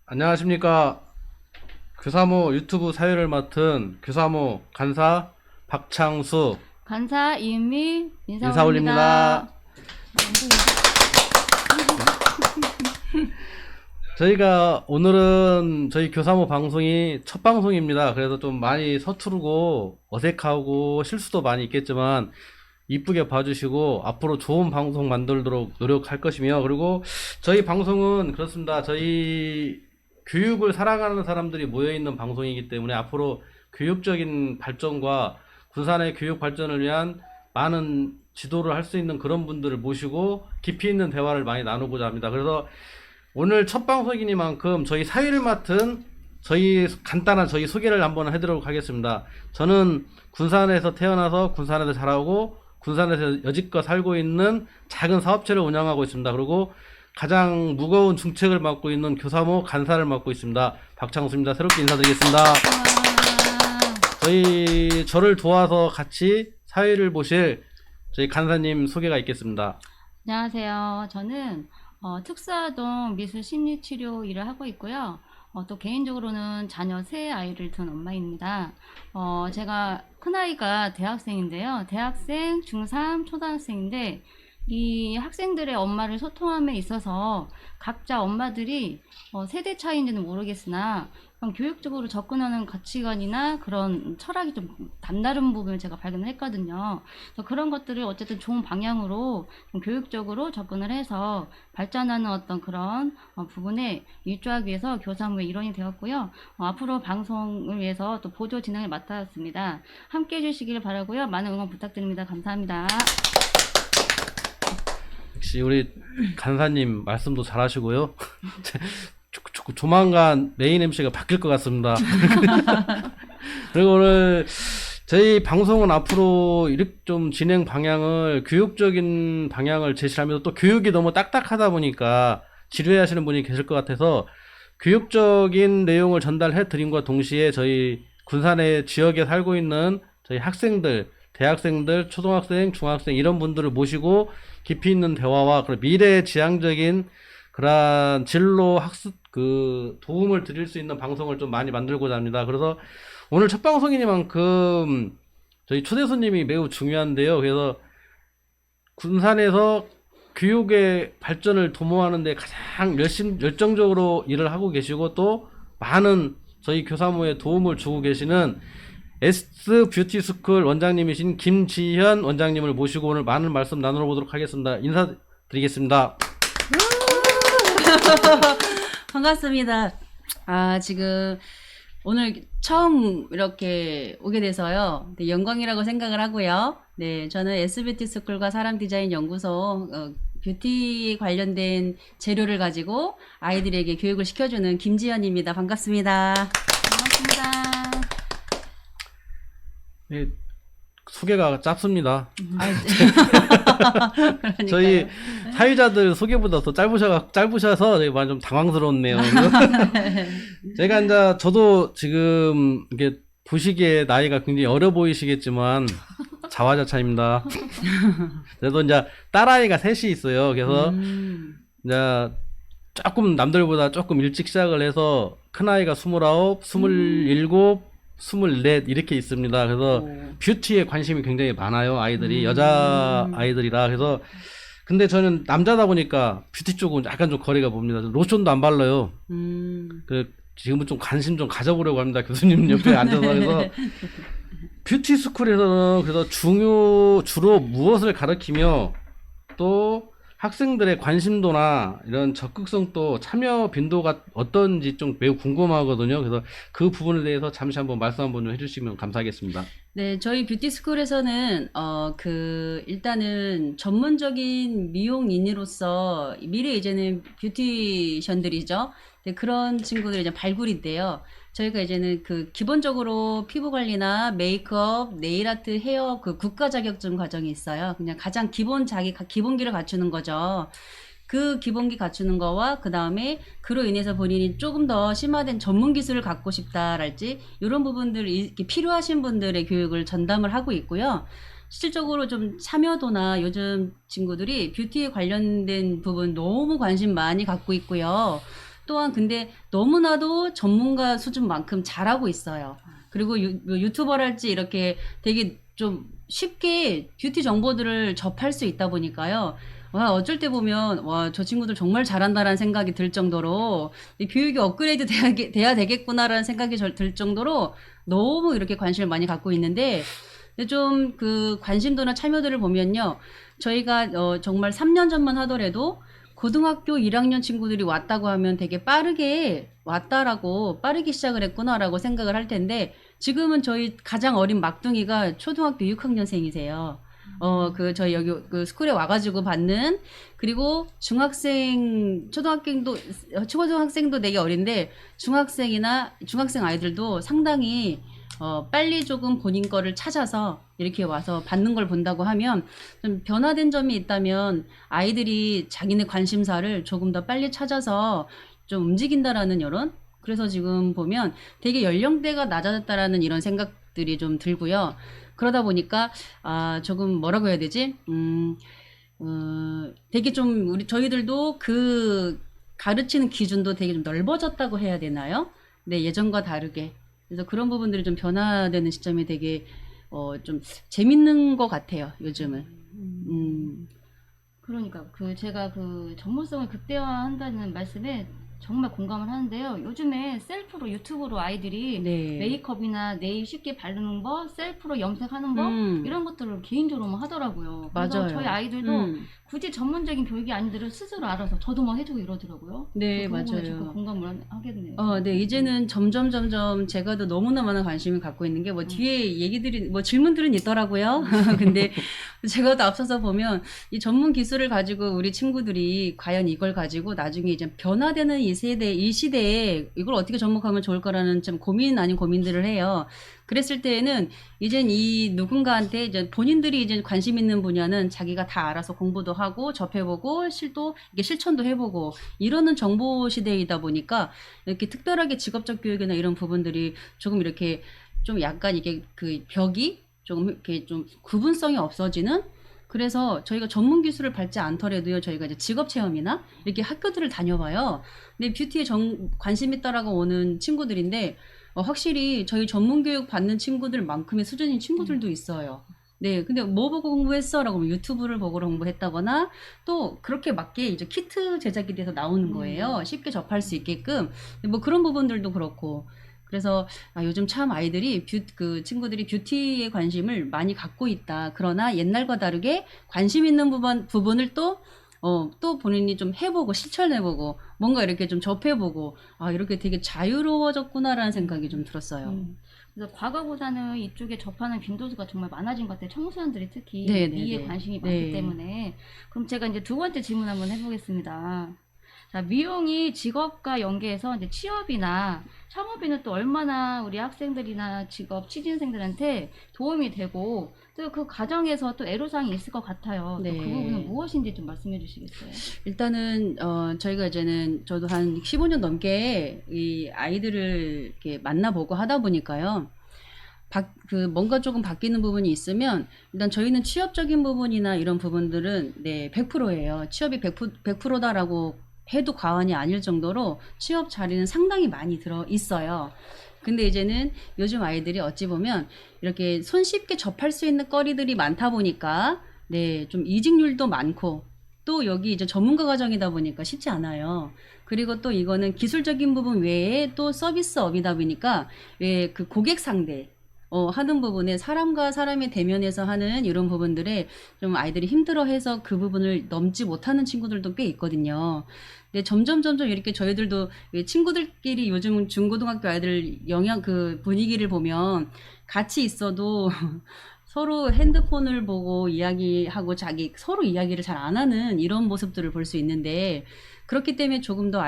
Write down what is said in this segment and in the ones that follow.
안녕하십니까. 규사모 유튜브 사회를 맡은 규사모 간사 박창수 간사 이은미 인사 인사 올립니다. 올립니다. 저희가 오늘은 저희 교사모 방송이 첫 방송입니다. 그래서 좀 많이 서투르고 어색하고 실수도 많이 있겠지만 이쁘게 봐주시고 앞으로 좋은 방송 만들도록 노력할 것이며, 그리고 저희 방송은 그렇습니다. 저희 교육을 사랑하는 사람들이 모여있는 방송이기 때문에 앞으로 교육적인 발전과 군산의 교육 발전을 위한 많은 지도를 할 수 있는 그런 분들을 모시고 깊이 있는 대화를 많이 나누고자 합니다. 그래서 오늘 첫 방송이니만큼 저희 사위를 맡은 저희 간단한 저희 소개를 한번 해드리도록 하겠습니다. 저는 군산에서 태어나서 군산에서 자라고 군산에서 여지껏 살고 있는 작은 사업체를 운영하고 있습니다. 그리고 가장 무거운 중책을 맡고 있는 교사모 간사를 맡고 있습니다. 박창수입니다. 새롭게 인사드리겠습니다. 와, 저를 도와서 같이 사회를 보실 저희 간사님 소개가 있겠습니다. 안녕하세요. 저는 특수아동 미술 심리치료 일을 하고 있고요. 또 개인적으로는 자녀 세 아이를 둔 엄마입니다. 제가 큰아이가 대학생인데요. 대학생, 중3, 초등학생인데 이 학생들의 엄마를 소통함에 있어서 각자 엄마들이 세대 차이인지는 모르겠으나 그런 교육적으로 접근하는 가치관이나 그런 철학이 좀 남다른 부분을 제가 발견을 했거든요. 그래서 그런 것들을 어쨌든 좋은 방향으로 좀 교육적으로 접근을 해서 발전하는 어떤 그런 부분에 일조하기 위해서 교사무의 일원이 되었고요. 앞으로 방송을 위해서 또 보조 진행을 맡았습니다. 함께 해주시길 바라고요. 많은 응원 부탁드립니다. 감사합니다. 역시 우리 간사님 말씀도 잘하시고요. 조만간 메인 MC가 바뀔 것 같습니다. 그리고 오늘 저희 방송은 앞으로 이렇게 좀 진행 방향을 교육적인 방향을 제시하면서 또 교육이 너무 딱딱하다 보니까 지루해하시는 분이 계실 것 같아서 교육적인 내용을 전달해 드림과 동시에 저희 군산의 지역에 살고 있는 저희 학생들, 대학생들, 초등학생, 중학생 이런 분들을 모시고 깊이 있는 대화와 그런 미래지향적인 그러한 진로 학습 도움을 드릴 수 있는 방송을 좀 많이 만들고자 합니다. 그래서 오늘 첫 방송이니만큼 저희 초대 손님이 매우 중요한데요. 그래서 군산에서 교육의 발전을 도모하는 데 가장 열정적으로 일을 하고 계시고 또 많은 저희 교사모에 도움을 주고 계시는 S 뷰티 스쿨 원장님이신 김지현 원장님을 모시고 오늘 많은 말씀 나누어 보도록 하겠습니다. 인사드리겠습니다. 반갑습니다. 지금 오늘 처음 이렇게 오게 돼서요. 네, 영광이라고 생각을 하고요. 네, 저는 S뷰티 스쿨과 사람 디자인 연구소 뷰티 관련된 재료를 가지고 아이들에게 교육을 시켜주는 김지연입니다. 반갑습니다. 반갑습니다. 네, 소개가 짧습니다. 그러니까요. 저희 사회자들 소개보다 더 짧으셔서 저희 많이 좀 당황스러웠네요. 제가 이제 저도 지금 이게 보시기에 나이가 굉장히 어려 보이시겠지만 자화자찬입니다. 그래도 이제 딸아이가 셋이 있어요. 그래서 이제 조금 남들보다 조금 일찍 시작을 해서 큰아이가 29, 27, 24 이렇게 있습니다. 그래서 뷰티에 관심이 굉장히 많아요. 아이들이 여자 아이들이라. 그래서 근데 저는 남자다 보니까 뷰티 쪽은 약간 좀 거리가 봅니다. 로션도 안 발라요. 지금은 좀 관심 좀 가져보려고 합니다. 교수님 옆에 앉아서. 그래서 뷰티 스쿨에서는 그래서 주로 무엇을 가르치며 또 학생들의 관심도나 이런 적극성도 참여 빈도가 어떤지 좀 매우 궁금하거든요. 그래서 그 부분에 대해서 잠시 한번 말씀 한번 좀 해주시면 감사하겠습니다. 네, 저희 뷰티 스쿨에서는 일단은 전문적인 미용인으로서 미래 이제는 뷰티션들이죠. 네, 그런 친구들이 이제 발굴인데요. 저희가 이제는 기본적으로 피부 관리나 메이크업, 네일 아트, 헤어 국가 자격증 과정이 있어요. 그냥 가장 기본기를 갖추는 거죠. 그 기본기 갖추는 거와 그 다음에 그로 인해서 본인이 조금 더 심화된 전문 기술을 갖고 싶다랄지 이런 부분들 이렇게 필요하신 분들의 교육을 전담을 하고 있고요. 실질적으로 좀 참여도나 요즘 친구들이 뷰티에 관련된 부분 너무 관심 많이 갖고 있고요. 또한 근데 너무나도 전문가 수준만큼 잘하고 있어요. 그리고 뭐 유튜버랄지 이렇게 되게 좀 쉽게 뷰티 정보들을 접할 수 있다 보니까요. 와, 어쩔 때 보면, 와, 저 친구들 정말 잘한다라는 생각이 들 정도로, 이 교육이 업그레이드 돼야 되겠구나라는 생각이 들 정도로 너무 이렇게 관심을 많이 갖고 있는데, 좀 그 관심도나 참여도를 보면요. 저희가 정말 3년 전만 하더라도 고등학교 1학년 친구들이 왔다고 하면 되게 빠르게 왔다라고 빠르게 시작을 했구나라고 생각을 할 텐데 지금은 저희 가장 어린 막둥이가 초등학교 6학년생이세요. 저희 여기 그 스쿨에 와가지고 받는 그리고 초등학생도 되게 어린데 중학생 아이들도 상당히 빨리 조금 본인 거를 찾아서 이렇게 와서 받는 걸 본다고 하면 좀 변화된 점이 있다면 아이들이 자기네 관심사를 조금 더 빨리 찾아서 좀 움직인다라는 이런 그래서 지금 보면 되게 연령대가 낮아졌다라는 이런 생각들이 좀 들고요. 그러다 보니까 조금 뭐라고 해야 되지? 되게 좀 저희들도 그 가르치는 기준도 되게 좀 넓어졌다고 해야 되나요? 네, 예전과 다르게. 그래서 그런 부분들이 좀 변화되는 시점이 되게 좀 재밌는 것 같아요, 요즘은. 그러니까 제가 그 전문성을 극대화한다는 말씀에 정말 공감을 하는데요. 요즘에 셀프로 유튜브로 아이들이 네. 메이크업이나 네일 쉽게 바르는 법, 셀프로 염색하는 법 이런 것들을 개인적으로만 하더라고요. 그래서 맞아요. 저희 아이들도 굳이 전문적인 교육이 아닌데도 스스로 알아서 저도 뭐 해주고 이러더라고요. 네, 그 부분에 맞아요. 조금 공감을 하겠네요. 네, 이제는 점점 제가 더 너무나 많은 관심을 갖고 있는 게 뭐 뒤에 얘기들이 뭐 질문들은 있더라고요. 근데 제가 더 앞서서 보면 이 전문 기술을 가지고 우리 친구들이 과연 이걸 가지고 나중에 이제 변화되는 이 시대에 이걸 어떻게 접목하면 좋을까라는 좀 고민 아닌 고민들을 해요. 그랬을 때에는 이젠 이 누군가한테 이제 본인들이 이제 관심 있는 분야는 자기가 다 알아서 공부도 하고 접해보고 이게 실천도 해보고 이러는 정보 시대이다 보니까 이렇게 특별하게 직업적 교육이나 이런 부분들이 조금 이렇게 좀 약간 이게 그 벽이 조금 이렇게 좀 구분성이 없어지는 그래서 저희가 전문 기술을 밟지 않더라도요 저희가 이제 직업 체험이나 이렇게 학교들을 다녀봐요. 근데 뷰티에 관심 있다라고 오는 친구들인데 확실히 저희 전문 교육 받는 친구들만큼의 수준인 친구들도 있어요. 네, 근데 뭐 보고 공부했어? 라고 하면 유튜브를 보고 공부했다거나 또 그렇게 맞게 이제 키트 제작이 돼서 나오는 거예요. 쉽게 접할 수 있게끔. 뭐 그런 부분들도 그렇고. 그래서 요즘 참 아이들이 그 친구들이 뷰티에 관심을 많이 갖고 있다. 그러나 옛날과 다르게 관심 있는 부분을 또 본인이 좀 해보고 실천해보고 뭔가 이렇게 좀 접해보고 이렇게 되게 자유로워졌구나라는 생각이 좀 들었어요. 그래서 과거보다는 이쪽에 접하는 빈도수가 정말 많아진 것 같아요. 청소년들이 특히 네, 미에 네. 관심이 네. 많기 때문에. 그럼 제가 이제 두 번째 질문 한번 해보겠습니다. 자, 미용이 직업과 연계해서 이제 취업이나 창업에는 또 얼마나 우리 학생들이나 취준생들한테 도움이 되고 또 그 과정에서 또 애로사항이 있을 것 같아요. 네. 또 그 부분은 무엇인지 좀 말씀해 주시겠어요? 일단은 저희가 이제는 저도 한 15년 넘게 이 아이들을 이렇게 만나보고 하다 보니까요. 뭔가 조금 바뀌는 부분이 있으면 일단 저희는 취업적인 부분이나 이런 부분들은 네, 100%예요. 취업이 100%다라고 해도 과언이 아닐 정도로 취업 자리는 상당히 많이 들어 있어요. 근데 이제는 요즘 아이들이 어찌 보면 이렇게 손쉽게 접할 수 있는 거리들이 많다 보니까 네, 좀 이직률도 많고 또 여기 이제 전문가 과정이다 보니까 쉽지 않아요. 그리고 또 이거는 기술적인 부분 외에 또 서비스업이다 보니까 그 고객 상대 하는 부분에 사람과 사람의 대면에서 하는 이런 부분들에 좀 아이들이 힘들어해서 그 부분을 넘지 못하는 친구들도 꽤 있거든요. 근데 점점 이렇게 저희들도 친구들끼리 요즘 중고등학교 아이들 그 분위기를 보면 같이 있어도 서로 핸드폰을 보고 이야기하고 서로 이야기를 잘 안 하는 이런 모습들을 볼 수 있는데 그렇기 때문에 조금 더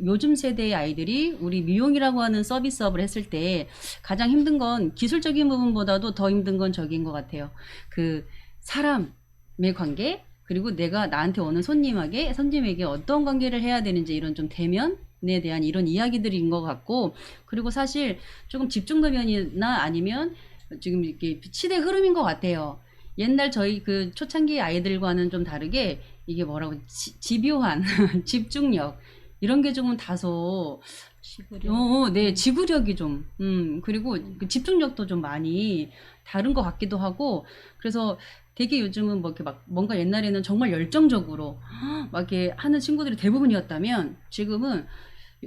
요즘 세대의 아이들이 우리 미용이라고 하는 서비스업을 했을 때 가장 힘든 건 기술적인 부분보다도 더 힘든 건 저기인 것 같아요. 그 사람의 관계, 그리고 내가 나한테 오는 손님에게 어떤 관계를 해야 되는지 이런 좀 대면에 대한 이런 이야기들인 것 같고, 그리고 사실 조금 집중도면이나 아니면 지금 이렇게 시대 흐름인 것 같아요. 옛날 저희 그 초창기 아이들과는 좀 다르게 이게 뭐라고 집요한 집중력 이런 게 조금 다소 지구력. 네, 지구력이 좀, 그리고 그 집중력도 좀 많이 다른 것 같기도 하고, 그래서 되게 요즘은 뭐 이렇게 막 뭔가 옛날에는 정말 열정적으로 막 이렇게 하는 친구들이 대부분이었다면 지금은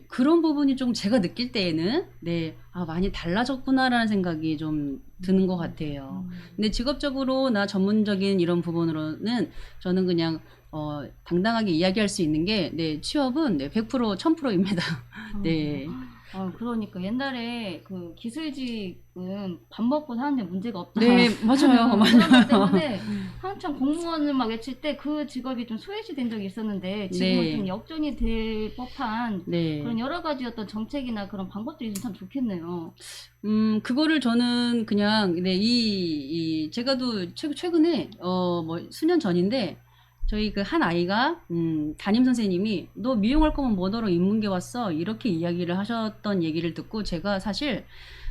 그런 부분이 좀 제가 느낄 때에는 네, 아, 많이 달라졌구나라는 생각이 좀 드는 것 같아요. 근데 직업적으로 나 전문적인 이런 부분으로는 저는 그냥 당당하게 이야기할 수 있는 게, 네, 취업은 네, 100%, 1000%입니다. 네. 그러니까 옛날에 그 기술직은 밥 먹고 사는데 문제가 없다. 네, 맞아요. 그런 것 때문에 한참 공무원을 막 외칠 때 그 직업이 좀 소외시된 적이 있었는데 지금은 네. 좀 역전이 될 법한 네. 그런 여러 가지 어떤 정책이나 그런 방법들이 있으면 참 좋겠네요. 그거를 저는 그냥, 네, 제가 또 최근에, 뭐, 수년 전인데, 저희 그 한 아이가, 담임 선생님이, 너 미용할 거면 뭐더러 인문계 왔어? 이렇게 이야기를 하셨던 얘기를 듣고, 제가 사실,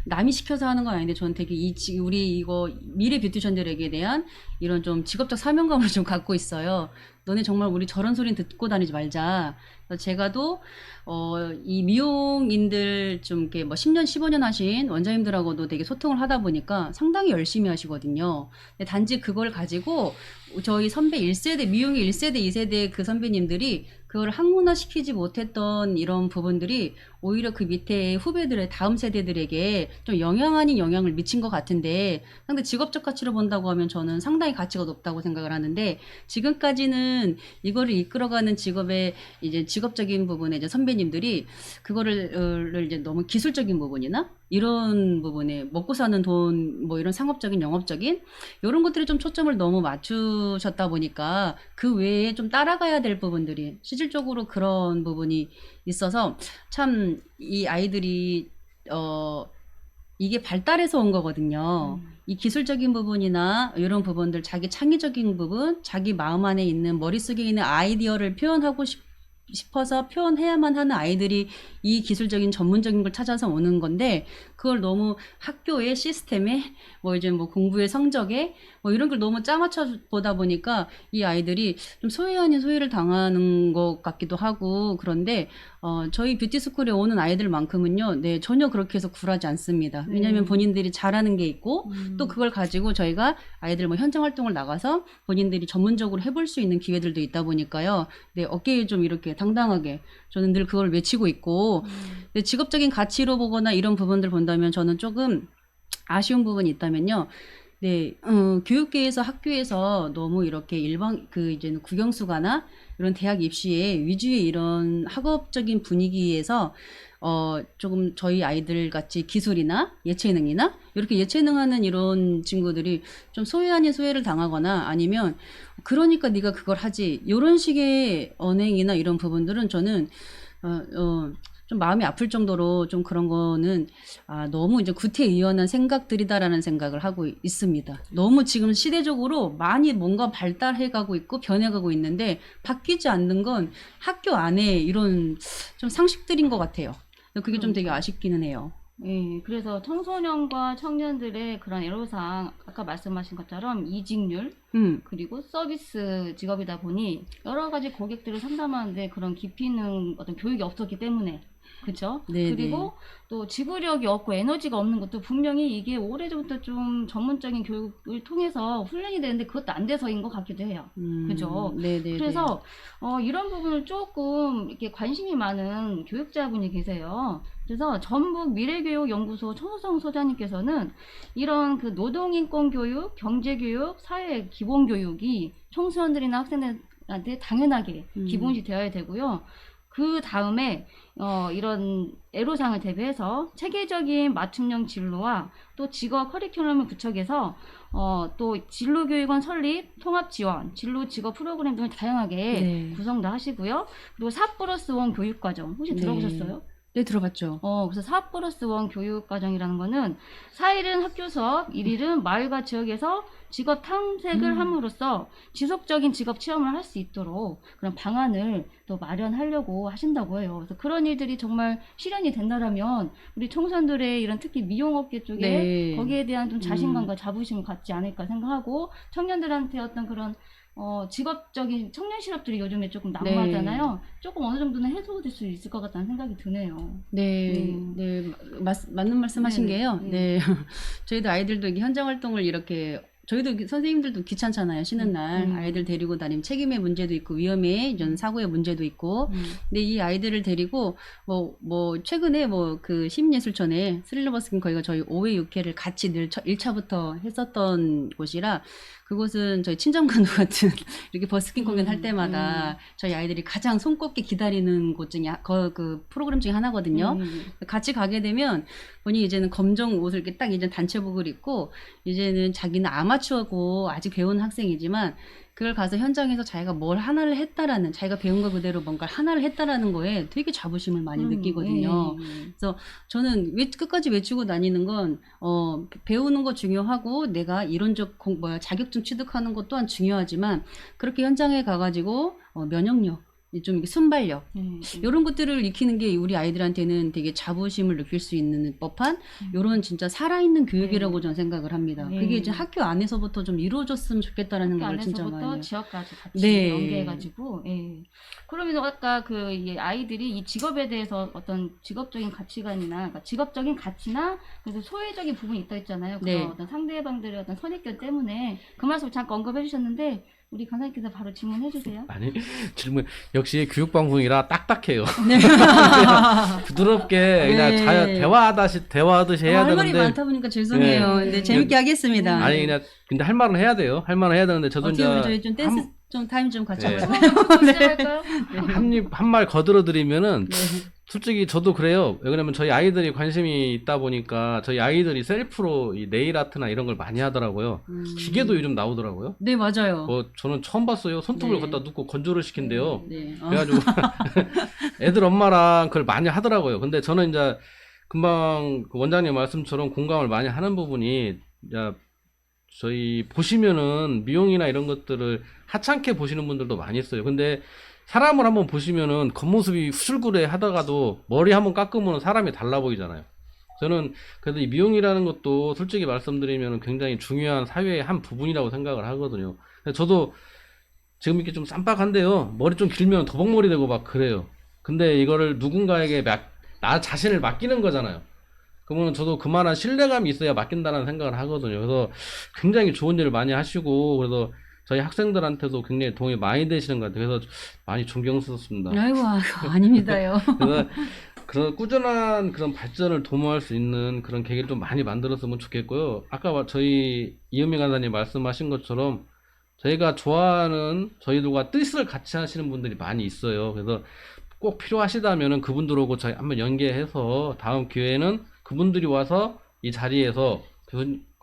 남이 시켜서 하는 건 아닌데, 저는 되게 우리 이거 미래 뷰티션들에게 대한 이런 좀 직업적 사명감을 좀 갖고 있어요. 너네 정말 우리 저런 소리는 듣고 다니지 말자. 그래서 제가도 이 미용인들 좀 이렇게 뭐 10년, 15년 하신 원장님들하고도 되게 소통을 하다 보니까 상당히 열심히 하시거든요. 근데 단지 그걸 가지고 저희 선배 1세대, 미용의 1세대, 2세대 그 선배님들이 그걸 학문화시키지 못했던 이런 부분들이 오히려 그 밑에 후배들의 다음 세대들에게 좀 영향 아닌 영향을 미친 것 같은데, 상대 직업적 가치로 본다고 하면 저는 상당히 가치가 높다고 생각을 하는데, 지금까지는 이거를 이끌어가는 직업의 이제 직업적인 부분에 이제 선배님들이 그거를 이제 너무 기술적인 부분이나 이런 부분에 먹고 사는 돈, 뭐 이런 상업적인, 영업적인 이런 것들에 좀 초점을 너무 맞추셨다 보니까 그 외에 좀 따라가야 될 부분들이 실질적으로 그런 부분이 있어서 참 이 아이들이 이게 발달해서 온 거거든요. 이 기술적인 부분이나 이런 부분들, 자기 창의적인 부분, 자기 마음 안에 있는 머릿속에 있는 아이디어를 표현하고 싶어서 표현해야만 하는 아이들이 이 기술적인 전문적인 걸 찾아서 오는 건데, 그걸 너무 학교의 시스템에 뭐 이제 뭐 공부의 성적에 뭐 이런 걸 너무 짜맞춰 보다 보니까 이 아이들이 좀 소외 아닌 소외를 당하는 것 같기도 하고, 그런데 저희 뷰티스쿨에 오는 아이들만큼은요, 네, 전혀 그렇게 해서 굴하지 않습니다. 왜냐하면 본인들이 잘하는 게 있고, 또 그걸 가지고 저희가 아이들 뭐 현장 활동을 나가서 본인들이 전문적으로 해볼 수 있는 기회들도 있다 보니까요, 네, 어깨에 좀 이렇게 당당하게 저는 늘 그걸 외치고 있고, 근데 직업적인 가치로 보거나 이런 부분들 본다면 저는 조금 아쉬운 부분이 있다면요. 네, 교육계에서 학교에서 너무 이렇게 이제는 국영수가나 이런 대학 입시에 위주의 이런 학업적인 분위기에서 조금 저희 아이들 같이 기술이나 예체능이나 이렇게 예체능하는 이런 친구들이 좀 소외 아닌 소외를 당하거나, 아니면 그러니까 네가 그걸 하지, 이런 식의 언행이나 이런 부분들은 저는 좀 마음이 아플 정도로 좀 그런 거는 너무 이제 구태의연한 생각들이다라는 생각을 하고 있습니다. 너무 지금 시대적으로 많이 뭔가 발달해가고 있고 변해가고 있는데 바뀌지 않는 건 학교 안에 이런 좀 상식들인 것 같아요. 그게 좀 되게 아쉽기는 해요. 예, 그래서 청소년과 청년들의 그런 애로사항, 아까 말씀하신 것처럼 이직률, 그리고 서비스 직업이다 보니 여러 가지 고객들을 상담하는데 그런 깊이 있는 어떤 교육이 없었기 때문에, 그죠? 네네. 그리고 또 지구력이 없고 에너지가 없는 것도 분명히 이게 오래전부터 좀 전문적인 교육을 통해서 훈련이 되는데 그것도 안 돼서인 것 같기도 해요. 그죠? 네네네. 그래서 이런 부분을 조금 이렇게 관심이 많은 교육자분이 계세요. 그래서 전북 미래교육연구소 천호성 소장님께서는 이런 그 노동인권교육, 경제교육, 사회 기본교육이 청소년들이나 학생들한테 당연하게 기본시 되어야 되고요. 그 다음에 이런 애로사항을 대비해서 체계적인 맞춤형 진로와 또 직업 커리큘럼을 구축해서 또 진로교육원 설립, 통합지원, 진로 직업 프로그램 등을 다양하게 네. 구성도 하시고요. 그리고 4+1 교육과정 혹시 들어보셨어요? 네, 들어봤죠. 그래서 4+1 교육과정이라는 거는 4일은 학교 수업, 1일은 마을과 지역에서 직업 탐색을 함으로써 지속적인 직업 체험을 할 수 있도록 그런 방안을 또 마련하려고 하신다고 해요. 그래서 그런 일들이 정말 실현이 된다라면 우리 청소년들의 이런 특히 미용업계 쪽에 네. 거기에 대한 좀 자신감과 자부심을 갖지 않을까 생각하고 청년들한테 어떤 그런 직업적인 청년 실업들이 요즘에 조금 난무하잖아요. 조금 어느 정도는 해소될 수 있을 것 같다는 생각이 드네요. 네, 네, 맞는 말씀 하신 네네. 게요. 네. 저희도 아이들도 이게 현장 활동을 이렇게, 저희도 선생님들도 귀찮잖아요. 쉬는 날. 아이들 데리고 다니면 책임의 문제도 있고, 위험에, 이런 사고의 문제도 있고. 근데 이 아이들을 데리고, 최근에 그 시민예술촌에 스릴러 버스킹 거기가 저희 5회, 6회를 같이 늘 1차부터 했었던 곳이라, 그곳은 저희 친정간호 같은 이렇게 버스킹 공연 할 때마다 저희 아이들이 가장 손꼽게 기다리는 곳 중에 그 프로그램 중에 하나거든요. 같이 가게 되면 본인이 이제는 검정 옷을 이렇게 딱 이제 단체복을 입고 이제는 자기는 아마추어고 아직 배우는 학생이지만 그걸 가서 현장에서 자기가 뭘 하나를 했다라는, 자기가 배운 거 그대로 뭔가 하나를 했다라는 거에 되게 자부심을 많이 느끼거든요. 그래서 저는 끝까지 외치고 다니는 건 배우는 거 중요하고 내가 이론적 자격증 취득하는 것 또한 중요하지만 그렇게 현장에 가가지고 면역력, 좀 이게 순발력 이런 것들을 익히는 게 우리 아이들한테는 되게 자부심을 느낄 수 있는 법한 이런 진짜 살아있는 교육이라고 저는 생각을 합니다. 그게 이제 학교 안에서부터 좀 이루어졌으면 좋겠다라는 학교 생각을 진짜 많이 안에서부터 해요. 지역까지 같이 네. 연계해가지고, 그러면 아까 이 아이들이 이 직업에 대해서 어떤 직업적인 가치관이나, 그러니까 직업적인 가치나, 그래서 소외적인 부분이 있다 했잖아요. 그런 네. 어떤 상대방들의 어떤 선입견 때문에 그 말씀을 잠깐 언급해 주셨는데, 우리 강사님께서 바로 질문해 주세요. 아니, 질문, 역시 교육방송이라 딱딱해요. 네. 부드럽게 그냥 네. 대화하듯이 해야 할 말이 되는데. 많다 보니까 죄송해요. 네. 네, 재밌게 하겠습니다. 아니, 그냥, 근데 할 말은 해야 돼요. 할 말은 해야 되는데, 저도 어떻게 보면 이제 저희 좀 댄스 좀 타임 좀 같이 네. 한번 시작할까요? 한 말 거들어 드리면은, 네. 솔직히 저도 그래요. 왜냐면 저희 아이들이 관심이 있다 보니까 저희 아이들이 셀프로 이 네일 아트나 이런 걸 많이 하더라고요. 기계도 요즘 나오더라고요. 네, 맞아요. 저는 처음 봤어요. 손톱을 네. 갖다 놓고 건조를 시킨대요. 네. 그래가지고 애들 엄마랑 그걸 많이 하더라고요. 근데 저는 이제 금방 그 원장님 말씀처럼 공감을 많이 하는 부분이, 이제 저희 보시면은 미용이나 이런 것들을 하찮게 보시는 분들도 많이 있어요. 근데 사람을 한번 보시면은 겉모습이 후줄그레 하다가도 머리 한번 깎으면 사람이 달라 보이잖아요. 저는 그래도 이 미용이라는 것도 솔직히 말씀드리면 굉장히 중요한 사회의 한 부분이라고 생각을 하거든요. 저도 지금 이렇게 좀 쌈박한데요. 머리 좀 길면 도복머리 되고 막 그래요. 근데 이거를 누군가에게 나 자신을 맡기는 거잖아요. 그러면 저도 그만한 신뢰감이 있어야 맡긴다는 생각을 하거든요. 그래서 굉장히 좋은 일을 많이 하시고, 그래서 저희 학생들한테도 굉장히 도움이 많이 되시는 것 같아요. 그래서 많이 존경스럽습니다. 아이고, 아닙니다요. 그래서 그런 꾸준한 그런 발전을 도모할 수 있는 그런 계기를 좀 많이 만들었으면 좋겠고요. 아까 저희 이은미 강사님 말씀하신 것처럼 저희가 좋아하는, 저희들과 뜻을 같이 하시는 분들이 많이 있어요. 그래서 꼭 필요하시다면은 그분들하고 저희 한번 연계해서 다음 기회에는 그분들이 와서 이 자리에서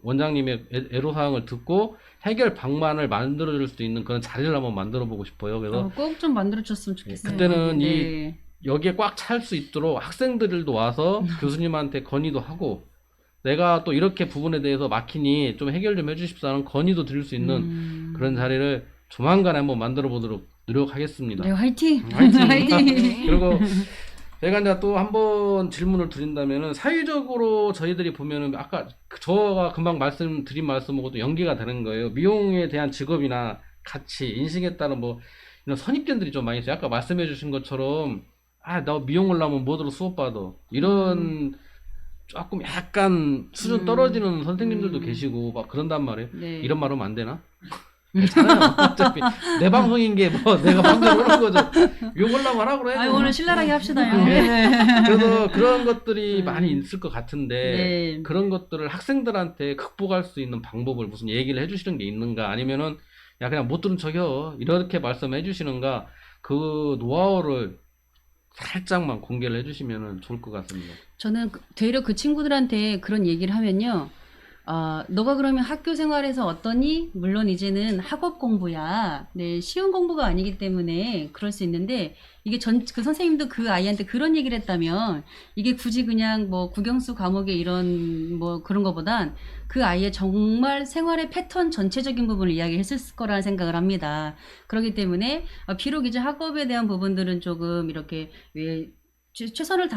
원장님의 애로사항을 듣고 해결 방안을 만들어줄 수 있는 그런 자리를 한번 만들어 보고 싶어요. 그래서 꼭 좀 만들어줬으면 좋겠어요. 그때는 네. 여기에 꽉 찰 수 있도록 학생들도 와서 교수님한테 건의도 하고, 내가 또 이렇게 부분에 대해서 막히니 좀 해결 좀 해주십사는 건의도 드릴 수 있는 그런 자리를 조만간에 한번 만들어 보도록 노력하겠습니다. 네, 화이팅! 화이팅! 화이팅! 그리고 제가 이제 또 한 번 질문을 드린다면은, 사회적으로 저희들이 보면은 아까 저가 금방 말씀드린 말씀하고도 연계가 되는 거예요. 미용에 대한 직업이나 가치, 인식에 따른 이런 선입견들이 좀 많이 있어요. 아까 말씀해 주신 것처럼, 나 미용을 하면 뭐들어 수업 받아, 이런 조금 약간 수준 떨어지는 선생님들도 계시고 막 그런단 말이에요. 네. 이런 말 하면 안 되나? 괜찮아요. 어차피 내 방송인 게 내가 마음대로 하는 거죠. 욕을라고 하라 그래. 아유, 오늘 신랄하게 합시다요. 네. 그래서 그런 것들이 많이 있을 것 같은데, 네. 그런 것들을 학생들한테 극복할 수 있는 방법을 무슨 얘기를 해주시는 게 있는가, 아니면은 야 그냥 못 들은 척여 이렇게 말씀해 주시는가, 그 노하우를 살짝만 공개를 해주시면 좋을 것 같습니다. 저는 되려 그 친구들한테 그런 얘기를 하면요. 너가 그러면 학교 생활에서 어떠니? 물론 이제는 학업 공부야. 네, 쉬운 공부가 아니기 때문에 그럴 수 있는데, 이게 그 선생님도 그 아이한테 그런 얘기를 했다면, 이게 굳이 그냥 뭐 국영수 과목의 이런 뭐 그런 거보단 그 아이의 정말 생활의 패턴 전체적인 부분을 이야기했을 거라는 생각을 합니다. 그렇기 때문에, 비록 이제 학업에 대한 부분들은 조금 이렇게 왜 최선을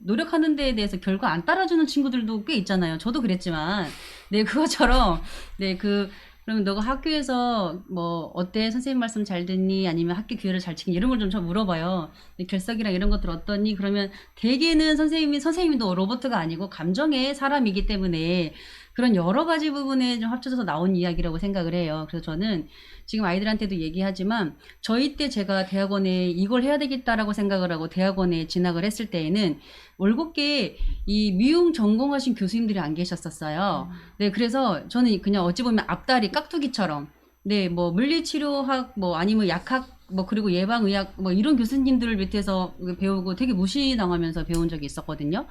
노력하는 데에 대해서 결과 안 따라주는 친구들도 꽤 있잖아요. 저도 그랬지만, 네, 그것처럼, 네, 그러면 너가 학교에서 뭐, 어때? 선생님 말씀 잘 듣니? 아니면 학교 규율을 잘 지키니? 이런 걸 좀 저 물어봐요. 네, 결석이랑 이런 것들 어떠니? 그러면 대개는 선생님도 로봇가 아니고 감정의 사람이기 때문에 그런 여러 가지 부분에 좀 합쳐져서 나온 이야기라고 생각을 해요. 그래서 저는 지금 아이들한테도 얘기하지만 저희 때 제가 대학원에 이걸 해야 되겠다라고 생각을 하고 대학원에 진학을 했을 때에는 올곧게 이 미용 전공하신 교수님들이 안 계셨었어요. 네, 그래서 저는 그냥 어찌 보면 앞다리 깍두기처럼 네, 뭐 물리치료학 뭐 아니면 약학 뭐 그리고 예방의학 뭐 이런 교수님들을 밑에서 배우고 되게 무시당하면서 배운 적이 있었거든요.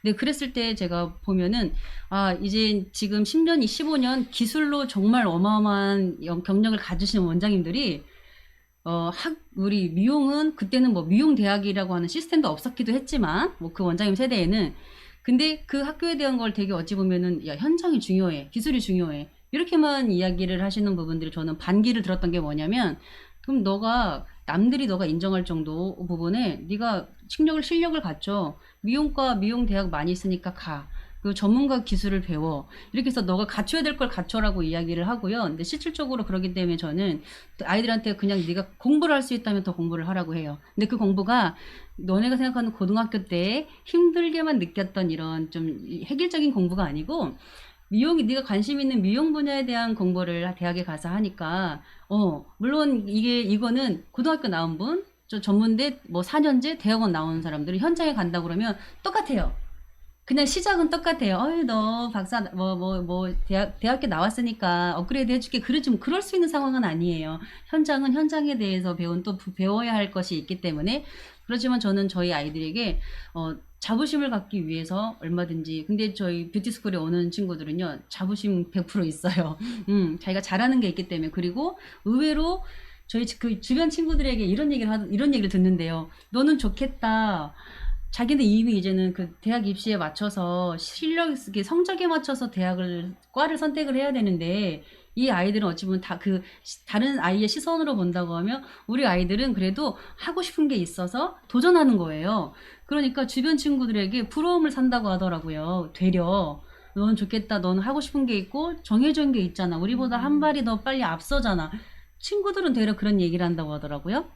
네, 그랬을 때 제가 보면은 이제 지금 10년, 15년 기술로 정말 어마어마한 경력을 가지신 원장님들이 우리 미용은 그때는 뭐 미용대학이라고 하는 시스템도 없었기도 했지만 뭐 그 원장님 세대에는 근데 그 학교에 대한 걸 되게 어찌 보면은 야, 현장이 중요해. 기술이 중요해. 이렇게만 이야기를 하시는 부분들이 저는 반기를 들었던 게 뭐냐면 그럼 남들이 너가 인정할 정도 부분에 네가 실력을 갖춰. 미용과 미용대학 많이 있으니까 가. 그 전문가 기술을 배워. 이렇게 해서 너가 갖춰야 될 걸 갖춰라고 이야기를 하고요. 근데 실질적으로 그러기 때문에 저는 아이들한테 그냥 네가 공부를 할 수 있다면 더 공부를 하라고 해요. 근데 그 공부가 너네가 생각하는 고등학교 때 힘들게만 느꼈던 이런 좀 획일적인 공부가 아니고 네가 관심 있는 미용 분야에 대한 공부를 대학에 가서 하니까, 물론 이거는 고등학교 나온 분, 전문대 뭐 4년제 대학원 나온 사람들은 현장에 간다 그러면 똑같아요. 그냥 시작은 똑같아요. 너 박사, 대학교 나왔으니까 업그레이드 해줄게. 그럴 수 있는 상황은 아니에요. 현장은 현장에 대해서 배워야 할 것이 있기 때문에. 그렇지만 저는 저희 아이들에게, 자부심을 갖기 위해서 얼마든지. 근데 저희 뷰티스쿨에 오는 친구들은요, 자부심 100% 있어요. 자기가 잘하는 게 있기 때문에. 그리고 의외로 저희 그 주변 친구들에게 이런 얘기를 듣는데요. 너는 좋겠다. 자기는 이미 이제는 그 대학 입시에 맞춰서 성적에 맞춰서 과를 선택을 해야 되는데 이 아이들은 어찌 보면 다른 아이의 시선으로 본다고 하면 우리 아이들은 그래도 하고 싶은 게 있어서 도전하는 거예요. 그러니까 주변 친구들에게 부러움을 산다고 하더라고요. 되려. 넌 좋겠다. 넌 하고 싶은 게 있고 정해진 게 있잖아. 우리보다 한 발이 더 빨리 앞서잖아. 친구들은 되려 그런 얘기를 한다고 하더라고요.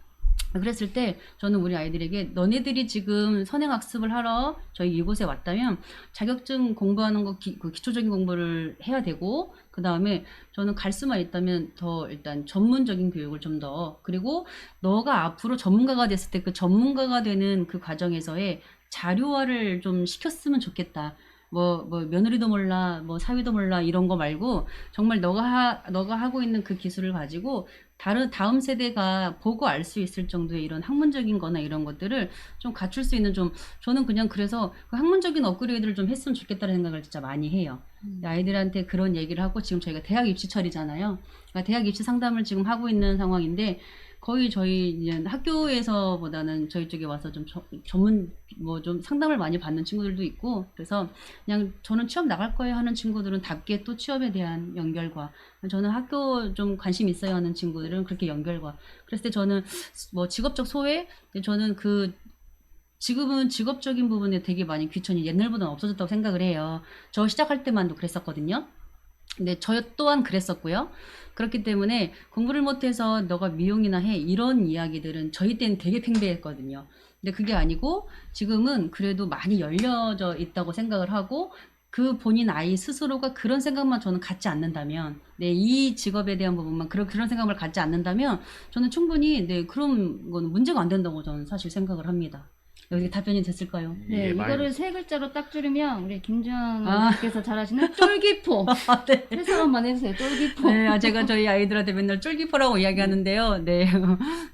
그랬을 때 저는 우리 아이들에게 너네들이 지금 선행학습을 하러 저희 이곳에 왔다면 자격증 공부하는 그 기초적인 공부를 해야 되고 그 다음에 저는 갈 수만 있다면 더 일단 전문적인 교육을 좀 더 그리고 너가 앞으로 전문가가 됐을 때 그 전문가가 되는 그 과정에서의 자료화를 좀 시켰으면 좋겠다. 뭐 며느리도 몰라, 뭐 사위도 몰라 이런 거 말고 정말 너가 하고 있는 그 기술을 가지고 다음 세대가 보고 알 수 있을 정도의 이런 학문적인 거나 이런 것들을 좀 갖출 수 있는 저는 그냥 그래서 그 학문적인 업그레이드를 좀 했으면 좋겠다는 생각을 진짜 많이 해요. 아이들한테 그런 얘기를 하고 지금 저희가 대학 입시철이잖아요. 그러니까 대학 입시 상담을 지금 하고 있는 상황인데 거의 저희 이제 학교에서보다는 저희 쪽에 와서 좀 전문 좀 상담을 많이 받는 친구들도 있고 그래서 그냥 저는 취업 나갈 거예요 하는 친구들은 답게 또 취업에 대한 연결과 저는 학교 좀 관심 있어야 하는 친구들은 그렇게 연결과 그랬을 때 저는 뭐 직업적 소외 저는 지금은 직업적인 부분에 되게 많이 귀천이 옛날보다는 없어졌다고 생각을 해요. 저 시작할 때만도 그랬었거든요. 근데 저 또한 그랬었고요. 그렇기 때문에 공부를 못해서 너가 미용이나 해 이런 이야기들은 저희 때는 되게 팽배했거든요. 근데 그게 아니고 지금은 그래도 많이 열려져 있다고 생각을 하고 그 본인 아이 스스로가 그런 생각만 저는 갖지 않는다면 이 직업에 대한 부분만 그런 생각을 갖지 않는다면 저는 충분히 그런 거는 문제가 안 된다고 저는 사실 생각을 합니다. 여기 답변이 됐을까요? 네, 예, 많이 이거를 세 글자로 딱 줄이면 우리 김주현 아. 원장님께서 잘 아시는 쫄기포. 네. 해석 한번 해주세요. 쫄기포. 네, 제가 저희 아이들한테 맨날 쫄기포라고 이야기하는데요. 네,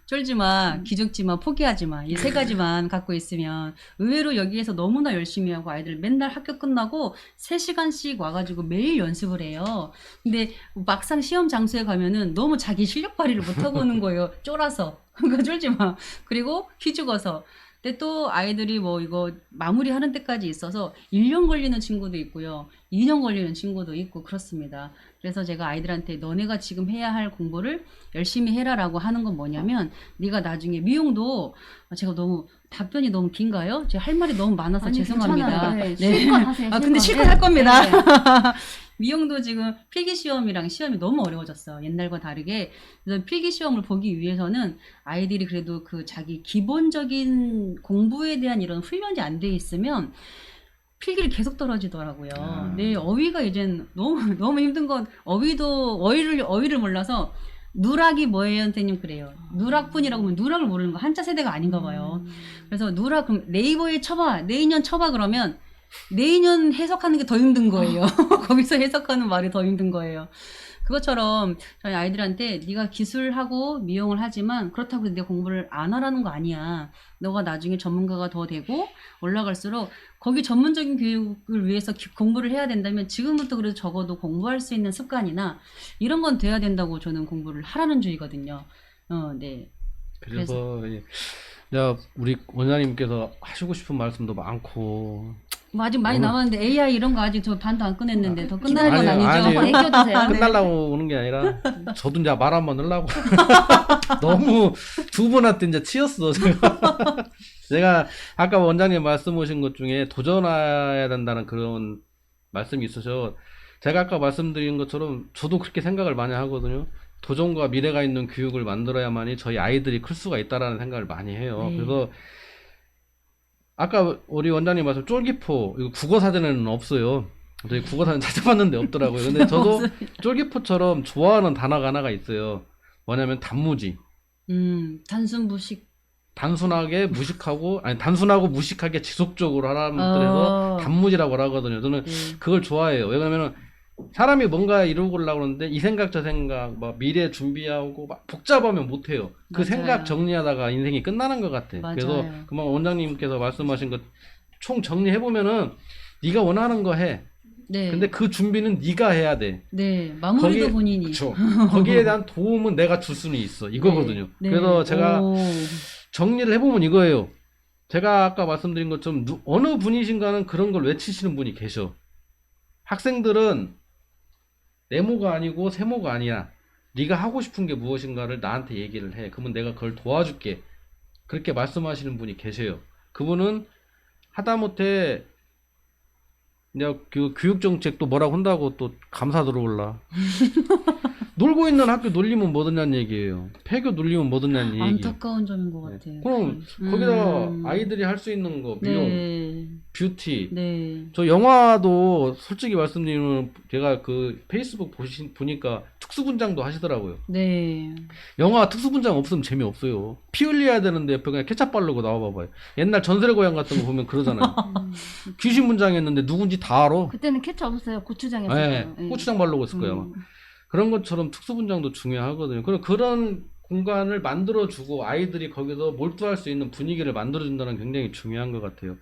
쫄지 마, 기죽지 마, 포기하지 마. 이 세 가지만 갖고 있으면 의외로 여기에서 너무나 열심히 하고 아이들 맨날 학교 끝나고 3시간씩 와가지고 매일 연습을 해요. 근데 막상 시험 장소에 가면은 너무 자기 실력 발휘를 못하고 오는 거예요. 쫄아서. 그러니까 쫄지 마. 그리고 기죽어서. 근데 또 아이들이 뭐 이거 마무리하는 때까지 있어서 1년 걸리는 친구도 있고요. 2년 걸리는 친구도 있고 그렇습니다. 그래서 제가 아이들한테 너네가 지금 해야 할 공부를 열심히 해라라고 하는 건 뭐냐면 네가 나중에 미용도 제가 너무 답변이 너무 긴가요? 제가 할 말이 너무 많아서 아니, 죄송합니다. 괜찮아요. 네, 실컷 하세요. 아, 근데 실컷 네. 할 겁니다. 네, 네. 미용도 지금 필기 시험이랑 시험이 너무 어려워졌어요. 옛날과 다르게. 그래서 필기 시험을 보기 위해서는 아이들이 그래도 그 자기 기본적인 공부에 대한 이런 훈련이 안 돼 있으면 필기를 계속 떨어지더라고요. 아. 네, 어휘가 이젠 너무 너무 힘든 건 어휘를 몰라서 누락이 뭐예요, 선생님? 그래요. 누락분이라고 하면 누락을 모르는 거 한자 세대가 아닌가 봐요. 그래서 누락 그럼 네이버에 쳐봐, 내인년 쳐봐 그러면 내인년 해석하는 게 더 힘든 거예요. 거기서 해석하는 말이 더 힘든 거예요. 그것처럼 저희 아이들한테 네가 기술하고 미용을 하지만 그렇다고 내가 공부를 안 하라는 거 아니야. 너가 나중에 전문가가 더 되고 올라갈수록 거기 전문적인 교육을 위해서 공부를 해야 된다면 지금부터 그래도 적어도 공부할 수 있는 습관이나 이런 건 돼야 된다고 저는 공부를 하라는 주의거든요. 네. 그래서 예. 야, 우리 원장님께서 하시고 싶은 말씀도 많고 뭐 아직 많이 오늘- 남았는데 AI 이런 거 아직 저 반도 안 꺼냈는데 더 끝나는 건 아니에요, 아니죠. 아니에요. 애껴주세요. 끝날라고 오는 게 아니라 저도 이제 말 한번 하려고 너무 두 분한테 이제 치였어 제가. 제가 아까 원장님 말씀 오신 것 중에 도전해야 된다는 그런 말씀이 있으셔. 제가 아까 말씀드린 것처럼 저도 그렇게 생각을 많이 하거든요. 도전과 미래가 있는 교육을 만들어야만이 저희 아이들이 클 수가 있다라는 생각을 많이 해요. 네. 그래서 아까 우리 원장님 말씀 쫄기포 이거 국어사전에는 없어요. 저희 국어사전 찾아봤는데 없더라고요. 근데 저도 쫄기포처럼 좋아하는 단어가 하나가 있어요. 뭐냐면 단무지. 단순 무식. 단순하게 무식하고 아니 단순하고 무식하게 지속적으로 하라는 뜻에서 단무지라고 하거든요. 저는 네. 그걸 좋아해요. 왜냐면은 사람이 뭔가 이루고 하려고 그러는데 이 생각 저 생각 막 미래 준비하고 막 복잡하면 못해요. 그 맞아요. 생각 정리하다가 인생이 끝나는 것 같아. 맞아요. 그래서 그만 원장님께서 말씀하신 것 총 정리해 보면은 네가 원하는 거 해. 네. 근데 그 준비는 네가 해야 돼. 네. 마무리도 거기에- 본인이. 그렇죠. 거기에 대한 도움은 내가 줄 수는 있어. 이거거든요. 네. 그래서 제가 오. 정리를 해보면 이거예요. 제가 아까 말씀드린 것처럼 어느 분이신가는 그런 걸 외치시는 분이 계셔. 학생들은 네모가 아니고 세모가 아니야. 네가 하고 싶은 게 무엇인가를 나한테 얘기를 해. 그러면 내가 그걸 도와줄게. 그렇게 말씀하시는 분이 계세요. 그분은 하다못해 이제 그 교육정책도 뭐라고 한다고 또 감사 들어올라. 놀고 있는 학교 놀리면 뭐드냐는 얘기예요. 폐교 놀리면 뭐드냐는 얘기. 안타까운 점인 것 같아요. 그럼 거기다가 아이들이 할 수 있는 거 미용, 네. 뷰티. 네. 저 영화도 솔직히 말씀드리면 제가 그 페이스북 보니까 특수분장도 하시더라고요. 네. 영화 특수분장 없으면 재미없어요. 피 흘려야 되는데 옆에 그냥 케찹 바르고 나와봐봐요. 옛날 전설의 고향 같은 거 보면 그러잖아요. 귀신 분장했는데 누군지 다 알아. 그때는 캐치 없었어요. 고추장이었어요. 네, 고추장 바르고 있을 거예요. 아마. 그런 것처럼 특수분장도 중요하거든요. 그런 공간을 만들어주고 아이들이 거기서 몰두할 수 있는 분위기를 만들어준다는 게 굉장히 중요한 것 같아요.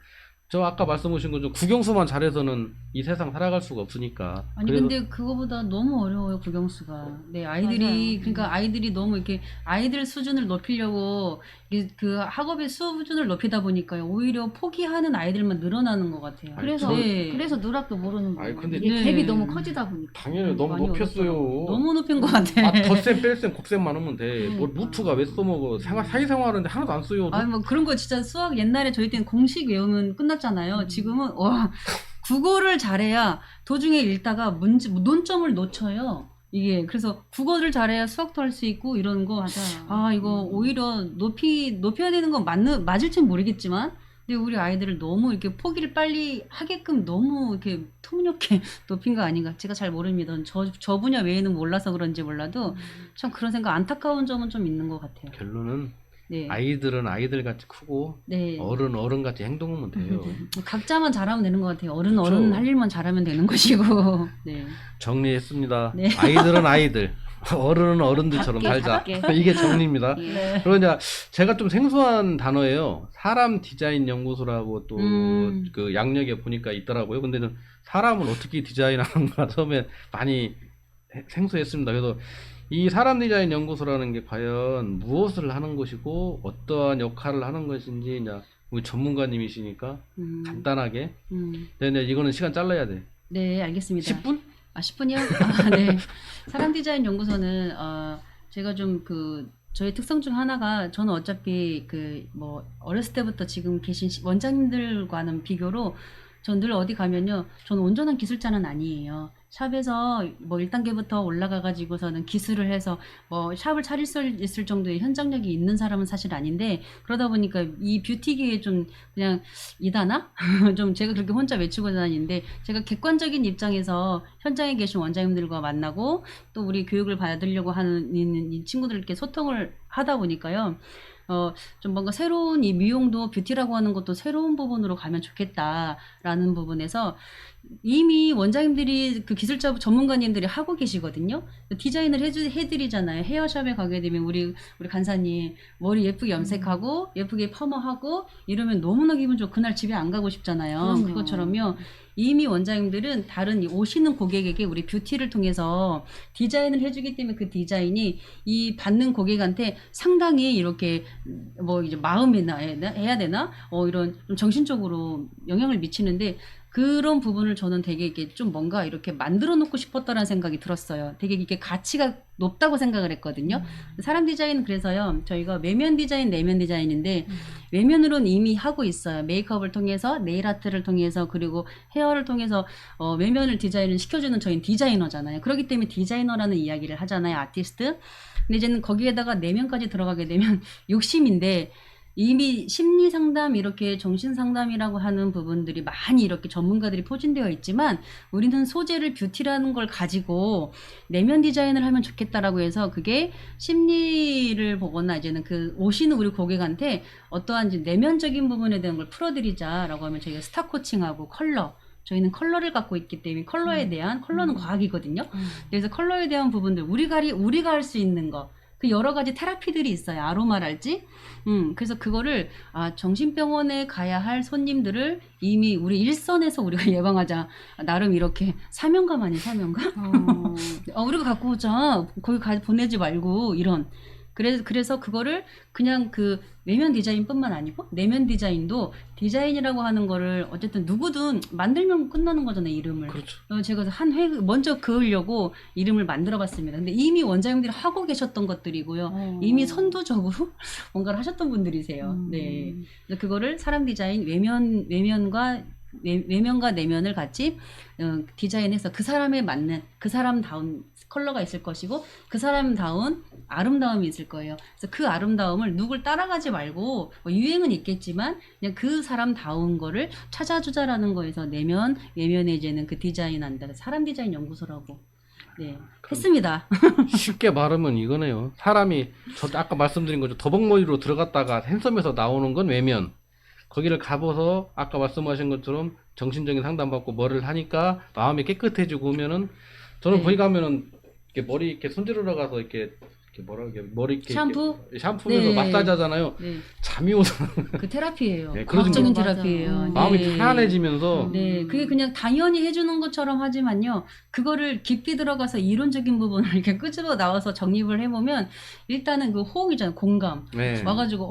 저 아까 말씀하신 것처럼 국영수만 잘해서는 이 세상 살아갈 수가 없으니까. 아니 그래서 근데 그거보다 너무 어려워요 국영수가. 네 아이들이 맞아요. 그러니까 아이들이 너무 이렇게 아이들 수준을 높이려고 이게 그 학업의 수준을 높이다 보니까요 오히려 포기하는 아이들만 늘어나는 것 같아요. 그래서 네. 그래서 누락도 모르는 아니, 거예요. 근데- 이게 네. 갭이 너무 커지다 보니까. 당연히 너무 많이 높였어요. 너무 높인 것 같아. 아, 덧셈, 뺄셈, 곱셈만 하면 돼. 뭐 그러니까. 루트가 왜 써먹어. 사회생활하는데 하나도 안 써요. 아니 뭐 그런 거 진짜 수학 옛날에 저희 때는 공식 외우면 끝났잖아요. 지금은 와 국어를 잘해야 도중에 읽다가 논점을 놓쳐요. 이게 그래서 국어를 잘해야 수학도 할 수 있고 이런 거. 맞아요. 아 이거 오히려 높여야 되는 건 맞을진 모르겠지만 근데 우리 아이들을 너무 이렇게 포기를 빨리 하게끔 너무 이렇게 터무니없게 높인 거 아닌가 제가 잘 모릅니다. 저 분야 외에는 몰라서 그런지 몰라도 참 그런 생각 안타까운 점은 좀 있는 것 같아요. 결론은 네. 아이들은 아이들같이 크고 네. 어른 어른같이 행동하면 돼요. 각자만 잘하면 되는 것 같아요. 어른 그쵸. 어른 할 일만 잘하면 되는 것이고. 네. 정리했습니다. 네. 아이들은 아이들, 어른은 어른들처럼 작게, 살자. 작게. 이게 정리입니다. 예. 네. 그리고 이제 제가 좀 생소한 단어예요. 사람 디자인 연구소라고 또 그 양력에 보니까 있더라고요. 근데 는 사람을 어떻게 디자인하는가 처음에 많이 생소했습니다. 그래서 이 사람 디자인 연구소라는 게 과연 무엇을 하는 것이고 어떠한 역할을 하는 것인지 이제 우리 전문가님이시니까 간단하게. 근데 이거는 시간 잘라야 돼. 네, 알겠습니다. 10분? 아, 10분이요? 아, 네. 사람 디자인 연구소는 제가 좀 저희 특성 중 하나가 저는 어차피 뭐 어렸을 때부터 지금 계신 원장님들과는 비교로 전 늘 어디 가면요. 저는 온전한 기술자는 아니에요. 샵에서 뭐 1단계부터 올라가 가지고서는 기술을 해서 뭐 샵을 차릴 수 있을 정도의 현장력이 있는 사람은 사실 아닌데, 그러다 보니까 이 뷰티계에 좀 그냥 이다나? 좀 제가 그렇게 혼자 외치고 다니는데, 제가 객관적인 입장에서 현장에 계신 원장님들과 만나고 또 우리 교육을 받으려고 하는 이 친구들께 소통을 하다 보니까요. 좀 뭔가 새로운 이 미용도 뷰티라고 하는 것도 새로운 부분으로 가면 좋겠다라는 부분에서 이미 원장님들이 그 기술자 전문가님들이 하고 계시거든요. 디자인을 해드리잖아요. 헤어샵에 가게 되면 우리 간사님 머리 예쁘게 염색하고 예쁘게 퍼머하고 이러면 너무나 기분 좋고 그날 집에 안 가고 싶잖아요. 그럼요. 그것처럼요. 이미 원장님들은 다른 오시는 고객에게 우리 뷰티를 통해서 디자인을 해주기 때문에 그 디자인이 이 받는 고객한테 상당히 이렇게 뭐 이제 마음이나 해야 되나? 이런 좀 정신적으로 영향을 미치는데, 그런 부분을 저는 되게 이게 좀 뭔가 이렇게 만들어 놓고 싶었다라는 생각이 들었어요. 되게 이게 가치가 높다고 생각을 했거든요. 사람 디자인은 그래서요. 저희가 외면 디자인, 내면 디자인인데 외면으로는 이미 하고 있어요. 메이크업을 통해서, 네일 아트를 통해서, 그리고 헤어를 통해서 외면을 디자인을 시켜주는 저희는 디자이너잖아요. 그렇기 때문에 디자이너라는 이야기를 하잖아요. 아티스트. 근데 이제는 거기에다가 내면까지 들어가게 되면 욕심인데, 이미 심리 상담, 이렇게 정신 상담이라고 하는 부분들이 많이 이렇게 전문가들이 포진되어 있지만, 우리는 소재를 뷰티라는 걸 가지고 내면 디자인을 하면 좋겠다라고 해서 그게 심리를 보거나 이제는 그 오시는 우리 고객한테 어떠한 이제 내면적인 부분에 대한 걸 풀어드리자라고 하면 저희가 스타 코칭하고 컬러, 저희는 컬러를 갖고 있기 때문에 컬러에 대한, 컬러는 과학이거든요. 그래서 컬러에 대한 부분들, 우리가 할 수 있는 거, 그 여러 가지 테라피들이 있어요. 아로마랄지. 그래서 그거를 정신병원에 가야 할 손님들을 이미 우리 일선에서 우리가 예방하자. 나름 이렇게 사명감 아니 사명감? 우리가 갖고 오자. 거기 보내지 말고 이런. 그래서 그거를 그냥 그 외면 디자인뿐만 아니고 내면 디자인도, 디자인이라고 하는 거를 어쨌든 누구든 만들면 끝나는 거잖아요, 이름을. 그렇죠. 제가 먼저 그으려고 이름을 만들어 봤습니다. 근데 이미 원장님들이 하고 계셨던 것들이고요. 이미 선두적으로 뭔가를 하셨던 분들이세요. 네. 그래서 그거를 사람 디자인, 외면과 내면을 같이 디자인해서 그 사람에 맞는, 그 사람다운 컬러가 있을 것이고 그 사람다운 아름다움이 있을 거예요. 그래서 그 아름다움을 누굴 따라가지 말고, 유행은 있겠지만 그냥 그 사람다운 거를 찾아주자라는 거에서 외면에 이제는 그 디자인한다. 사람 디자인 연구소라고 했습니다. 쉽게 말하면 이거네요. 사람이 아까 말씀드린 거죠. 더벅머리로 들어갔다가 핸섬에서 나오는 건 외면. 거기를 가봐서 아까 말씀하신 것처럼 정신적인 상담받고 뭐를 하니까 마음이 깨끗해지고 오면은, 저는 거기 가면은 이렇게 머리 이렇게 손질하러 가서 이렇게 머리 이렇게 샴푸면서 마사지 하잖아요. 네. 잠이 오잖아요. 그 테라피예요. 네, 과학적인 맞아. 테라피예요. 마음이 네. 편안해지면서. 네, 그게 그냥 당연히 해주는 것처럼 하지만요, 그거를 깊게 들어가서 이론적인 부분을 이렇게 끄집어 나와서 정립을 해보면, 일단은 그 호응이잖아요, 공감. 네. 와가지고,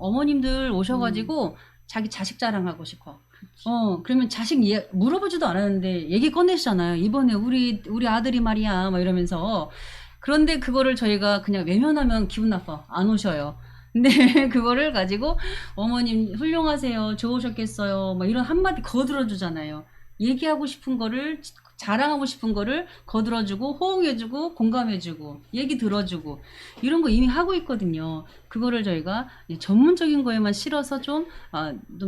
어머님들 오셔가지고, 자기 자식 자랑하고 싶어. 그러면 자식 물어보지도 않았는데, 얘기 꺼내시잖아요. 이번에 우리 아들이 말이야, 막 이러면서. 그런데 그거를 저희가 그냥 외면하면 기분 나빠. 안 오셔요. 근데 그거를 가지고 어머님 훌륭하세요. 좋으셨겠어요. 막 이런 한마디 거들어주잖아요. 얘기하고 싶은 거를 자랑하고 싶은 거를 거들어주고 호응해주고 공감해주고 얘기 들어주고 이런 거 이미 하고 있거든요. 그거를 저희가 전문적인 거에만 실어서 좀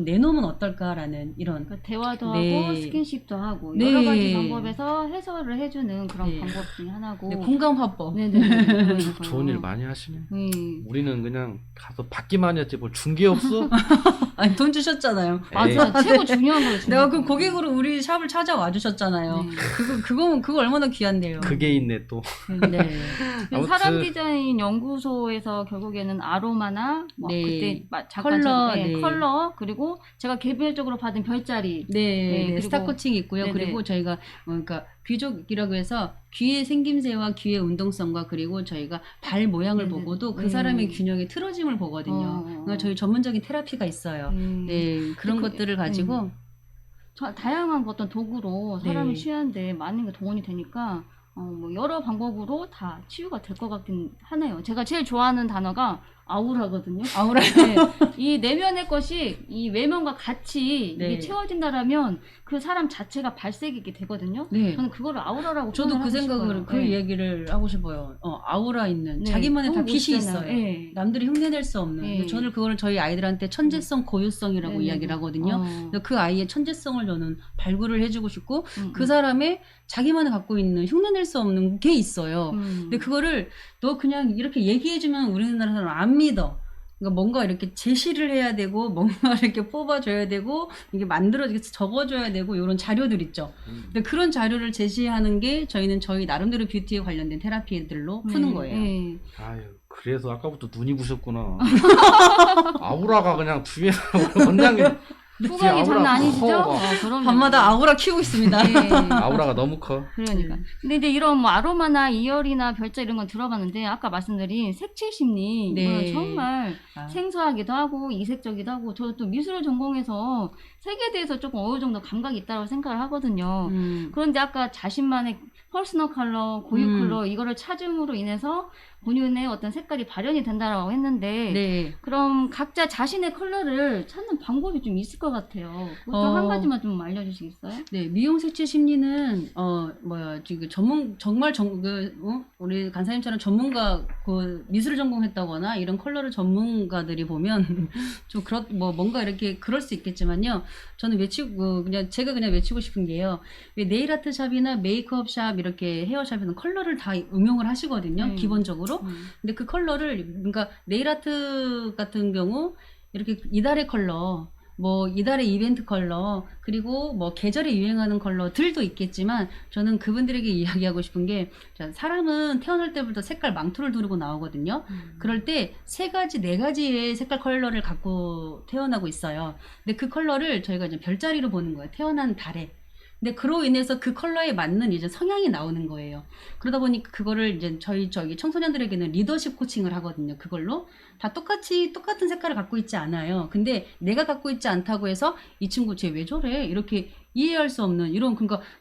내놓으면 어떨까라는 이런 그러니까 대화도 네. 하고 스킨십도 하고 네. 여러 가지 방법에서 해설을 해주는 그런 네. 방법 중에 하나고. 네, 공감 화법. 네네. 좋은 일 많이 하시네. 네. 우리는 그냥 가서 받기만 했지 뭐 준 게 없어? 아니 돈 주셨잖아요. 맞아. 최고 중요한 거예요. 내가 그 고객으로 우리 샵을 찾아와 주셨잖아요. 네. 그거 얼마나 귀한데요. 그게 있네 또. 네. 아무튼- 사람 디자인 연구소에서 결국에는 아로마나 뭐 네. 그때 잠깐 컬러, 네. 네. 컬러 그리고 제가 개별적으로 받은 별자리 네, 네, 네, 그리고- 스타 코칭이 있고요. 네네. 그리고 저희가 그러니까 귀족이라고 해서 귀의 생김새와 귀의 운동성과 그리고 저희가 발 모양을 네네. 보고도 그 네. 사람의 균형의 틀어짐을 보거든요. 그러니까 저희 전문적인 테라피가 있어요. 네, 그런 그- 것들을 가지고 다양한 어떤 도구로 사람이 네. 취하는데 많은 게 동원이 되니까 뭐 여러 방법으로 다 치유가 될 것 같긴 하네요. 제가 제일 좋아하는 단어가 아우라거든요. 아우라 네, 이 내면의 것이 이 외면과 같이 네. 이게 채워진다라면 그 사람 자체가 발색이게 되거든요. 네. 저는 그거를 아우라라고 저도 표현을 그 하고 생각을 싶어요. 그 네. 얘기를 하고 싶어요. 아우라 있는 네, 자기만의 다 너무 빛이 멋있잖아요. 있어요. 네. 남들이 흉내낼 수 없는. 네. 근데 저는 그거를 저희 아이들한테 천재성, 고유성이라고 네네. 이야기를 하거든요. 그래서 그 아이의 천재성을 저는 발굴을 해주고 싶고 그 사 사람의 자기만이 갖고 있는 흉내낼 수 없는 게 있어요. 근데 그거를 너 그냥 이렇게 얘기해주면 우리나라 사람 안 믿어. 그러니까 뭔가 이렇게 제시를 해야 되고 뭔가 이렇게 뽑아줘야 되고 이게 만들어 적어줘야 되고 이런 자료들 있죠. 근데 그런 자료를 제시하는 게 저희는 저희 나름대로 뷰티에 관련된 테라피들로 푸는 거예요. 네. 아유 그래서 아까부터 눈이 부셨구나. 아우라가 그냥 뒤에 원장님 후광이 장난 아니시죠? 그럼요. 밤마다 아우라 키우고 있습니다. 네. 아우라가 너무 커. 그러니까. 근데 이제 이런 뭐 아로마나 이열이나 별자 이런 건 들어봤는데 아까 말씀드린 색칠 심리 네. 이거는 정말 아. 생소하기도 하고 이색적이기도 하고 저도 또 미술을 전공해서 색에 대해서 조금 어느 정도 감각이 있다고 생각을 하거든요. 그런데 아까 자신만의 퍼스널 컬러, 고유 컬러 이거를 찾음으로 인해서 본인의 어떤 색깔이 발현이 된다라고 했는데 네. 그럼 각자 자신의 컬러를 찾는 방법이 좀 있을 것 같아요. 그것도 한 가지만 좀 알려주시겠어요? 네, 미용 색칠 심리는 지금 우리 간사님처럼 전문가 그 미술을 전공했다거나 이런 컬러를 전문가들이 보면 좀 뭔가 이렇게 그럴 수 있겠지만요. 저는 제가 그냥 외치고 싶은 게요. 왜 네일 아트 샵이나 메이크업 샵 이렇게 헤어 샵에는 컬러를 다 응용을 하시거든요. 기본적으로. 근데 그 컬러를 그러니까 네일 아트 같은 경우 이렇게 이달의 컬러 뭐 이달의 이벤트 컬러 그리고 뭐 계절에 유행하는 컬러들도 있겠지만 저는 그분들에게 이야기하고 싶은 게 사람은 태어날 때부터 색깔 망토를 두르고 나오거든요. 그럴 때 3가지, 4가지의 색깔 컬러를 갖고 태어나고 있어요. 근데 그 컬러를 저희가 이제 별자리로 보는 거예요. 태어난 달에. 근데 그로 인해서 그 컬러에 맞는 이제 성향이 나오는 거예요. 그러다 보니까 그거를 이제 저희 청소년들에게는 리더십 코칭을 하거든요. 그걸로 다 똑같은 색깔을 갖고 있지 않아요. 근데 내가 갖고 있지 않다고 해서 이 친구 쟤 왜 저래? 이렇게 이해할 수 없는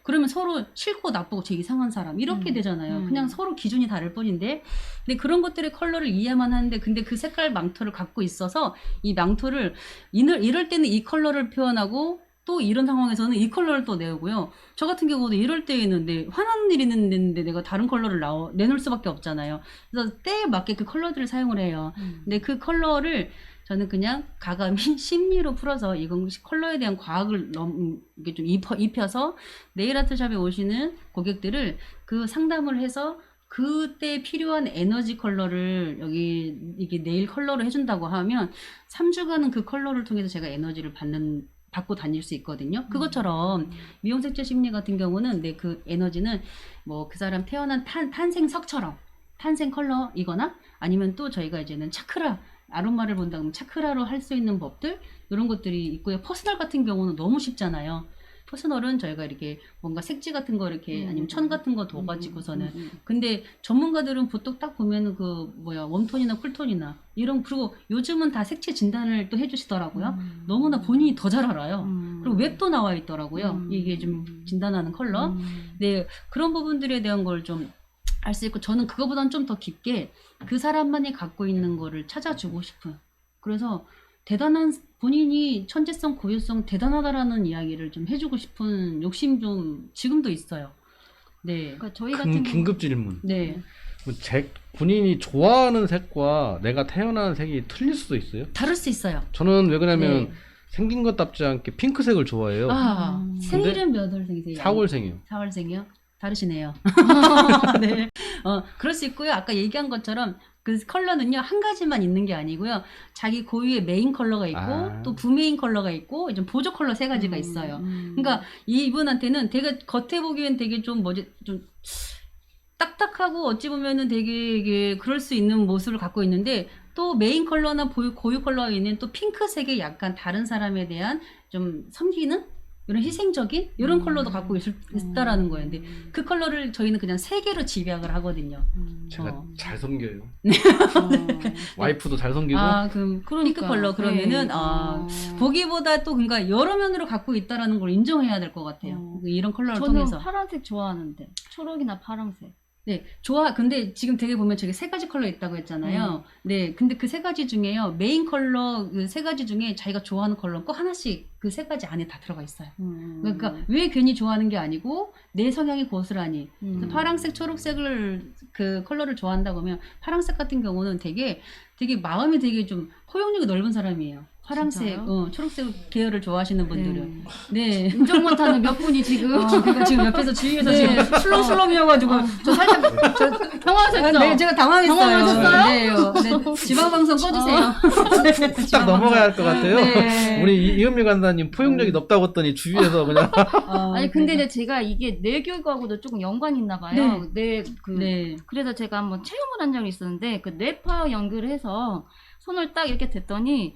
그러면 서로 싫고 나쁘고 쟤 이상한 사람 이렇게 되잖아요. 그냥 서로 기준이 다를 뿐인데 근데 그런 것들의 컬러를 이해만 하는데 근데 그 색깔 망토를 갖고 있어서 이 망토를 이럴 때는 이 컬러를 표현하고 또 이런 상황에서는 이 컬러를 또 내고요. 저 같은 경우도 이럴 때에는 화나는 일이 있는데 내가 다른 컬러를 내놓을 수밖에 없잖아요. 그래서 때에 맞게 그 컬러들을 사용을 해요. 근데 그 컬러를 저는 그냥 가감히 심리로 풀어서 이건 컬러에 대한 과학을 이게 좀 입혀서 네일 아트샵에 오시는 고객들을 그 상담을 해서 그때 필요한 에너지 컬러를 이게 네일 컬러로 해준다고 하면 3주간은 그 컬러를 통해서 제가 에너지를 받고 다닐 수 있거든요. 그것처럼 미용 색칠 심리 같은 경우는 그 에너지는 뭐 그 사람 태어난 탄생석처럼 탄생 컬러이거나 아니면 또 저희가 이제는 차크라 아로마를 본다 그러면 차크라로 할 수 있는 법들 이런 것들이 있고요. 퍼스널 같은 경우는 너무 쉽잖아요. 퍼스널은 저희가 이렇게 뭔가 색지 같은 거 이렇게 아니면 천 같은 거 둬가지고서는 근데 전문가들은 보통 딱 보면은 웜톤이나 쿨톤이나 이런 그리고 요즘은 다 색채 진단을 또 해주시더라고요. 너무나 본인이 더 잘 알아요. 그리고 웹도 나와 있더라고요. 이게 좀 진단하는 컬러. 네, 그런 부분들에 대한 걸 좀 알 수 있고 저는 그거보다는 좀 더 깊게 그 사람만이 갖고 있는 거를 찾아주고 싶은 그래서 대단한 본인이 천재성, 고유성 대단하다라는 이야기를 좀 해주고 싶은 욕심 좀 지금도 있어요. 네. 그러니까 저희 같은 경우 긴급 질문. 네. 본인이 좋아하는 색과 내가 태어난 색이 틀릴 수도 있어요? 다를 수 있어요. 저는 왜 그러냐면 네. 생긴 것답지 않게 핑크색을 좋아해요. 아, 근데 생일은 몇 월생이세요? 4월생이요. 4월생이요? 다르시네요. 네. 그럴 수 있고요. 아까 얘기한 것처럼 그 컬러는요, 한 가지만 있는 게 아니고요. 자기 고유의 메인 컬러가 있고, 아. 또 부메인 컬러가 있고, 이제 보조 컬러 세 가지가 있어요. 그러니까 이분한테는 되게 겉에 보기엔 되게 좀 좀 딱딱하고 어찌 보면은 되게 이게 그럴 수 있는 모습을 갖고 있는데 또 메인 컬러나 고유 컬러가 있는 또 핑크색의 약간 다른 사람에 대한 좀 섬기는 이런 희생적인 이런 컬러도 갖고 있다라는 거예요. 근데 그 컬러를 저희는 그냥 세 개로 집약을 하거든요. 제가 잘 섬겨요. 어. 와이프도 잘 섬기고. 아, 그럼 핑크 컬러 그러면은 보기보다 또 그러니까 여러 면으로 갖고 있다라는 걸 인정해야 될 것 같아요. 이런 컬러를 저는 통해서. 파란색 좋아하는데 초록이나 파란색. 네, 좋아. 근데 지금 되게 보면 저기 세 가지 컬러 있다고 했잖아요. 네, 근데 그 세 가지 중에요. 메인 컬러 그 세 가지 중에 자기가 좋아하는 컬러는 꼭 하나씩 그 세 가지 안에 다 들어가 있어요. 그러니까 왜 괜히 좋아하는 게 아니고 내 성향이 고스란히 그래서 파란색, 초록색을 그 컬러를 좋아한다고 하면 파란색 같은 경우는 되게 마음이 되게 좀 포용력이 넓은 사람이에요. 파란색, 진짜요? 초록색 계열을 좋아하시는 분들은. 네. 인정 못하는 몇 분이 지금 그러니까 지금 옆에서 주위에서 네. 지금 술렁술렁이어가지고 저 살짝 당황하셨죠? 네, 제가 당황했어요. 당황하셨어요? 네, 지방 방송 꺼주세요. 네, 딱 지방 넘어가야 할 것 같아요. 네. 우리 이은미 간사님 포용력이 높다고 했더니 주위에서 그냥 아니 근데 이제 제가 이게 뇌 교육하고도 조금 연관이 있나 봐요. 네. 그래서 제가 한번 체험을 한 적이 있었는데 그 뇌파 연결을 해서 손을 딱 이렇게 댔더니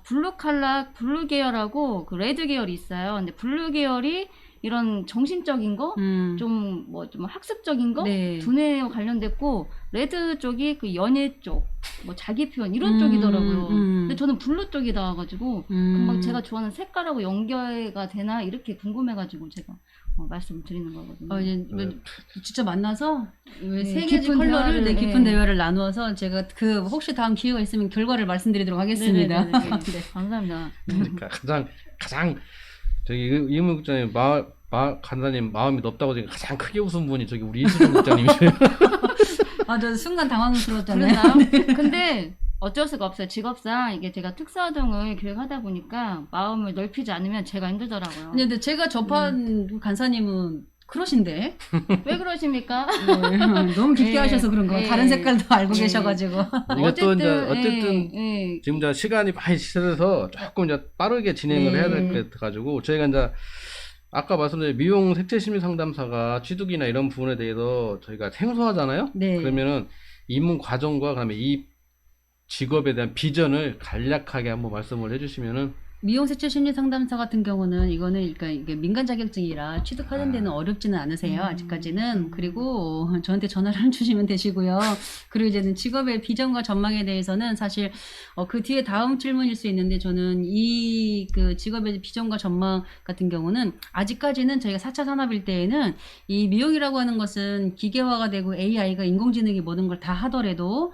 블루 계열하고 그 레드 계열이 있어요. 근데 블루 계열이 이런 정신적인 거, 좀 학습적인 거, 네. 두뇌에 관련됐고, 레드 쪽이 그 연애 쪽, 자기 표현 이런 쪽이더라고요. 근데 저는 블루 쪽이 나와가지고, 금방 제가 좋아하는 색깔하고 연결가 되나 이렇게 궁금해가지고 제가 말씀드리는 거거든요. 이제 진짜 만나서 세 가지 깊은 컬러를 대화를, 깊은 네. 대화를 나누어서 제가 그 혹시 다음 기회가 있으면 결과를 말씀드리도록 하겠습니다. 네네네네. 네. 감사합니다. 그러니까 가장 저기 이은미 국장님 간사님 마음이 높다고 지금 가장 크게 웃은 분이 저기 우리 이수정 국장님이세요. 저 순간 당황스러웠잖아요. 그랬나요? 근데 어쩔 수가 없어요. 직업상 이게 제가 특수아동을 교육하다 보니까 마음을 넓히지 않으면 제가 힘들더라고요. 근데 제가 접한 간사님은 그러신데 왜 그러십니까? 네, 너무 깊게 네, 하셔서 그런 거예요. 네. 다른 색깔도 알고 네. 계셔가지고. 이게 또 이제 어쨌든 예. 지금 이제 시간이 많이 지체돼서 조금 이제 빠르게 진행을 해야 될 것 같아가지고 저희가 이제 아까 말씀드린 미용 색채 심리 상담사가 취득이나 이런 부분에 대해서 저희가 생소하잖아요. 네. 그러면은 입문 과정과 그다음에 이 직업에 대한 비전을 간략하게 한번 말씀을 해주시면은. 미용색채 심리 상담사 같은 경우는 이거는 그러니까 이게 민간 자격증이라 취득하는 데는 어렵지는 않으세요. 아직까지는. 그리고 저한테 전화를 주시면 되시고요. 그리고 이제는 직업의 비전과 전망에 대해서는 사실 그 뒤에 다음 질문일 수 있는데 저는 이 그 직업의 비전과 전망 같은 경우는 아직까지는 저희가 4차 산업일 때에는 이 미용이라고 하는 것은 기계화가 되고 AI가 인공지능이 모든 걸 다 하더라도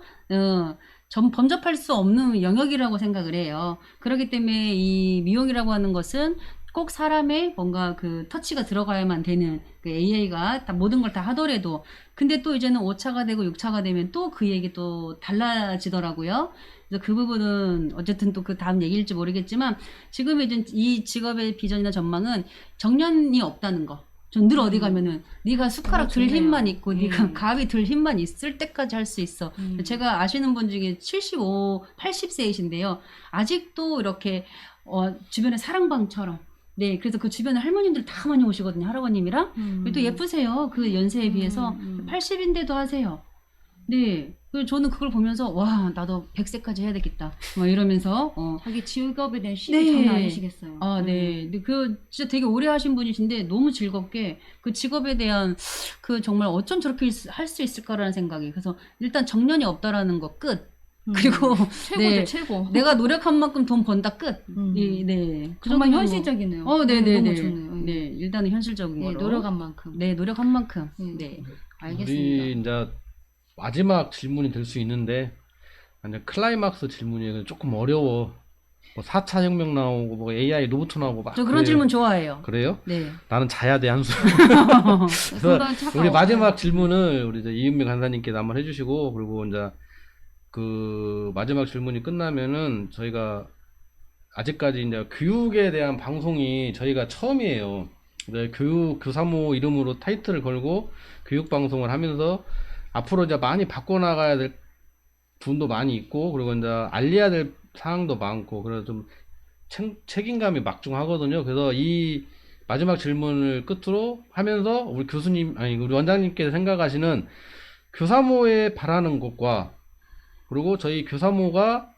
범접할 수 없는 영역이라고 생각을 해요. 그렇기 때문에 이 미용이라고 하는 것은 꼭 사람의 뭔가 그 터치가 들어가야만 되는 그 AI가 모든 걸 다 하더라도 근데 또 이제는 5차가 되고 6차가 되면 또 그 얘기 또 달라지더라고요. 그래서 그 부분은 어쨌든 또 그 다음 얘기일지 모르겠지만 지금 이제 이 직업의 비전이나 전망은 정년이 없다는 거. 전 늘 어디 가면은 네가 숟가락 들 좋네요. 힘만 있고 네가 가위 들 힘만 있을 때까지 할 수 있어. 제가 아시는 분 중에 75, 80세이신데요. 아직도 이렇게 주변에 사랑방처럼 네, 그래서 그 주변에 할머님들 다 많이 오시거든요. 할아버님이랑. 그리고 또 예쁘세요. 그 연세에 비해서 80인데도 하세요. 네. 그리고 저는 그걸 보면서 와, 나도 100세까지 해야 되겠다. 막 이러면서 자기 직업에 대한 신이 장난 아니시겠어요. 네. 근데 그 진짜 되게 오래 하신 분이신데 너무 즐겁게 그 직업에 대한 그 정말 어쩜 저렇게 할 수 있을까라는 생각이. 그래서 일단 정년이 없다라는 거 끝. 그리고 최고죠, 네, 최고. 내가 노력한 만큼 돈 번다 끝. 네. 그 정말 정도면 현실적이네요. 네네네. 너무 좋네요. 네, 일단은 현실적인 네, 거로. 노력한 만큼. 네, 노력한 만큼. 네. 알겠습니다. 우리 이제 마지막 질문이 될 수 있는데 클라이막스 질문이 조금 어려워. 뭐 4차 혁명 나오고 뭐 AI 로봇 나오고 막 저 그런 그래요. 질문 좋아해요. 그래요? 네. 나는 자야 돼 한수. 순간 차가 우리 없어요. 마지막 질문을 우리 이제 이은미 간사님께서 한번 해주시고 그리고 이제 그 마지막 질문이 끝나면은 저희가 아직까지 이제 교육에 대한 방송이 저희가 처음이에요. 네, 교사모 이름으로 타이틀을 걸고 교육 방송을 하면서 앞으로 이제 많이 바꿔나가야 될 부분도 많이 있고 그리고 이제 알려야 될 사항도 많고 그래서 좀 책임감이 막중하거든요. 그래서 이 마지막 질문을 끝으로 하면서 우리 교수님 아니 우리 원장님께서 생각하시는 교사모에 바라는 것과 그리고 저희 교사모가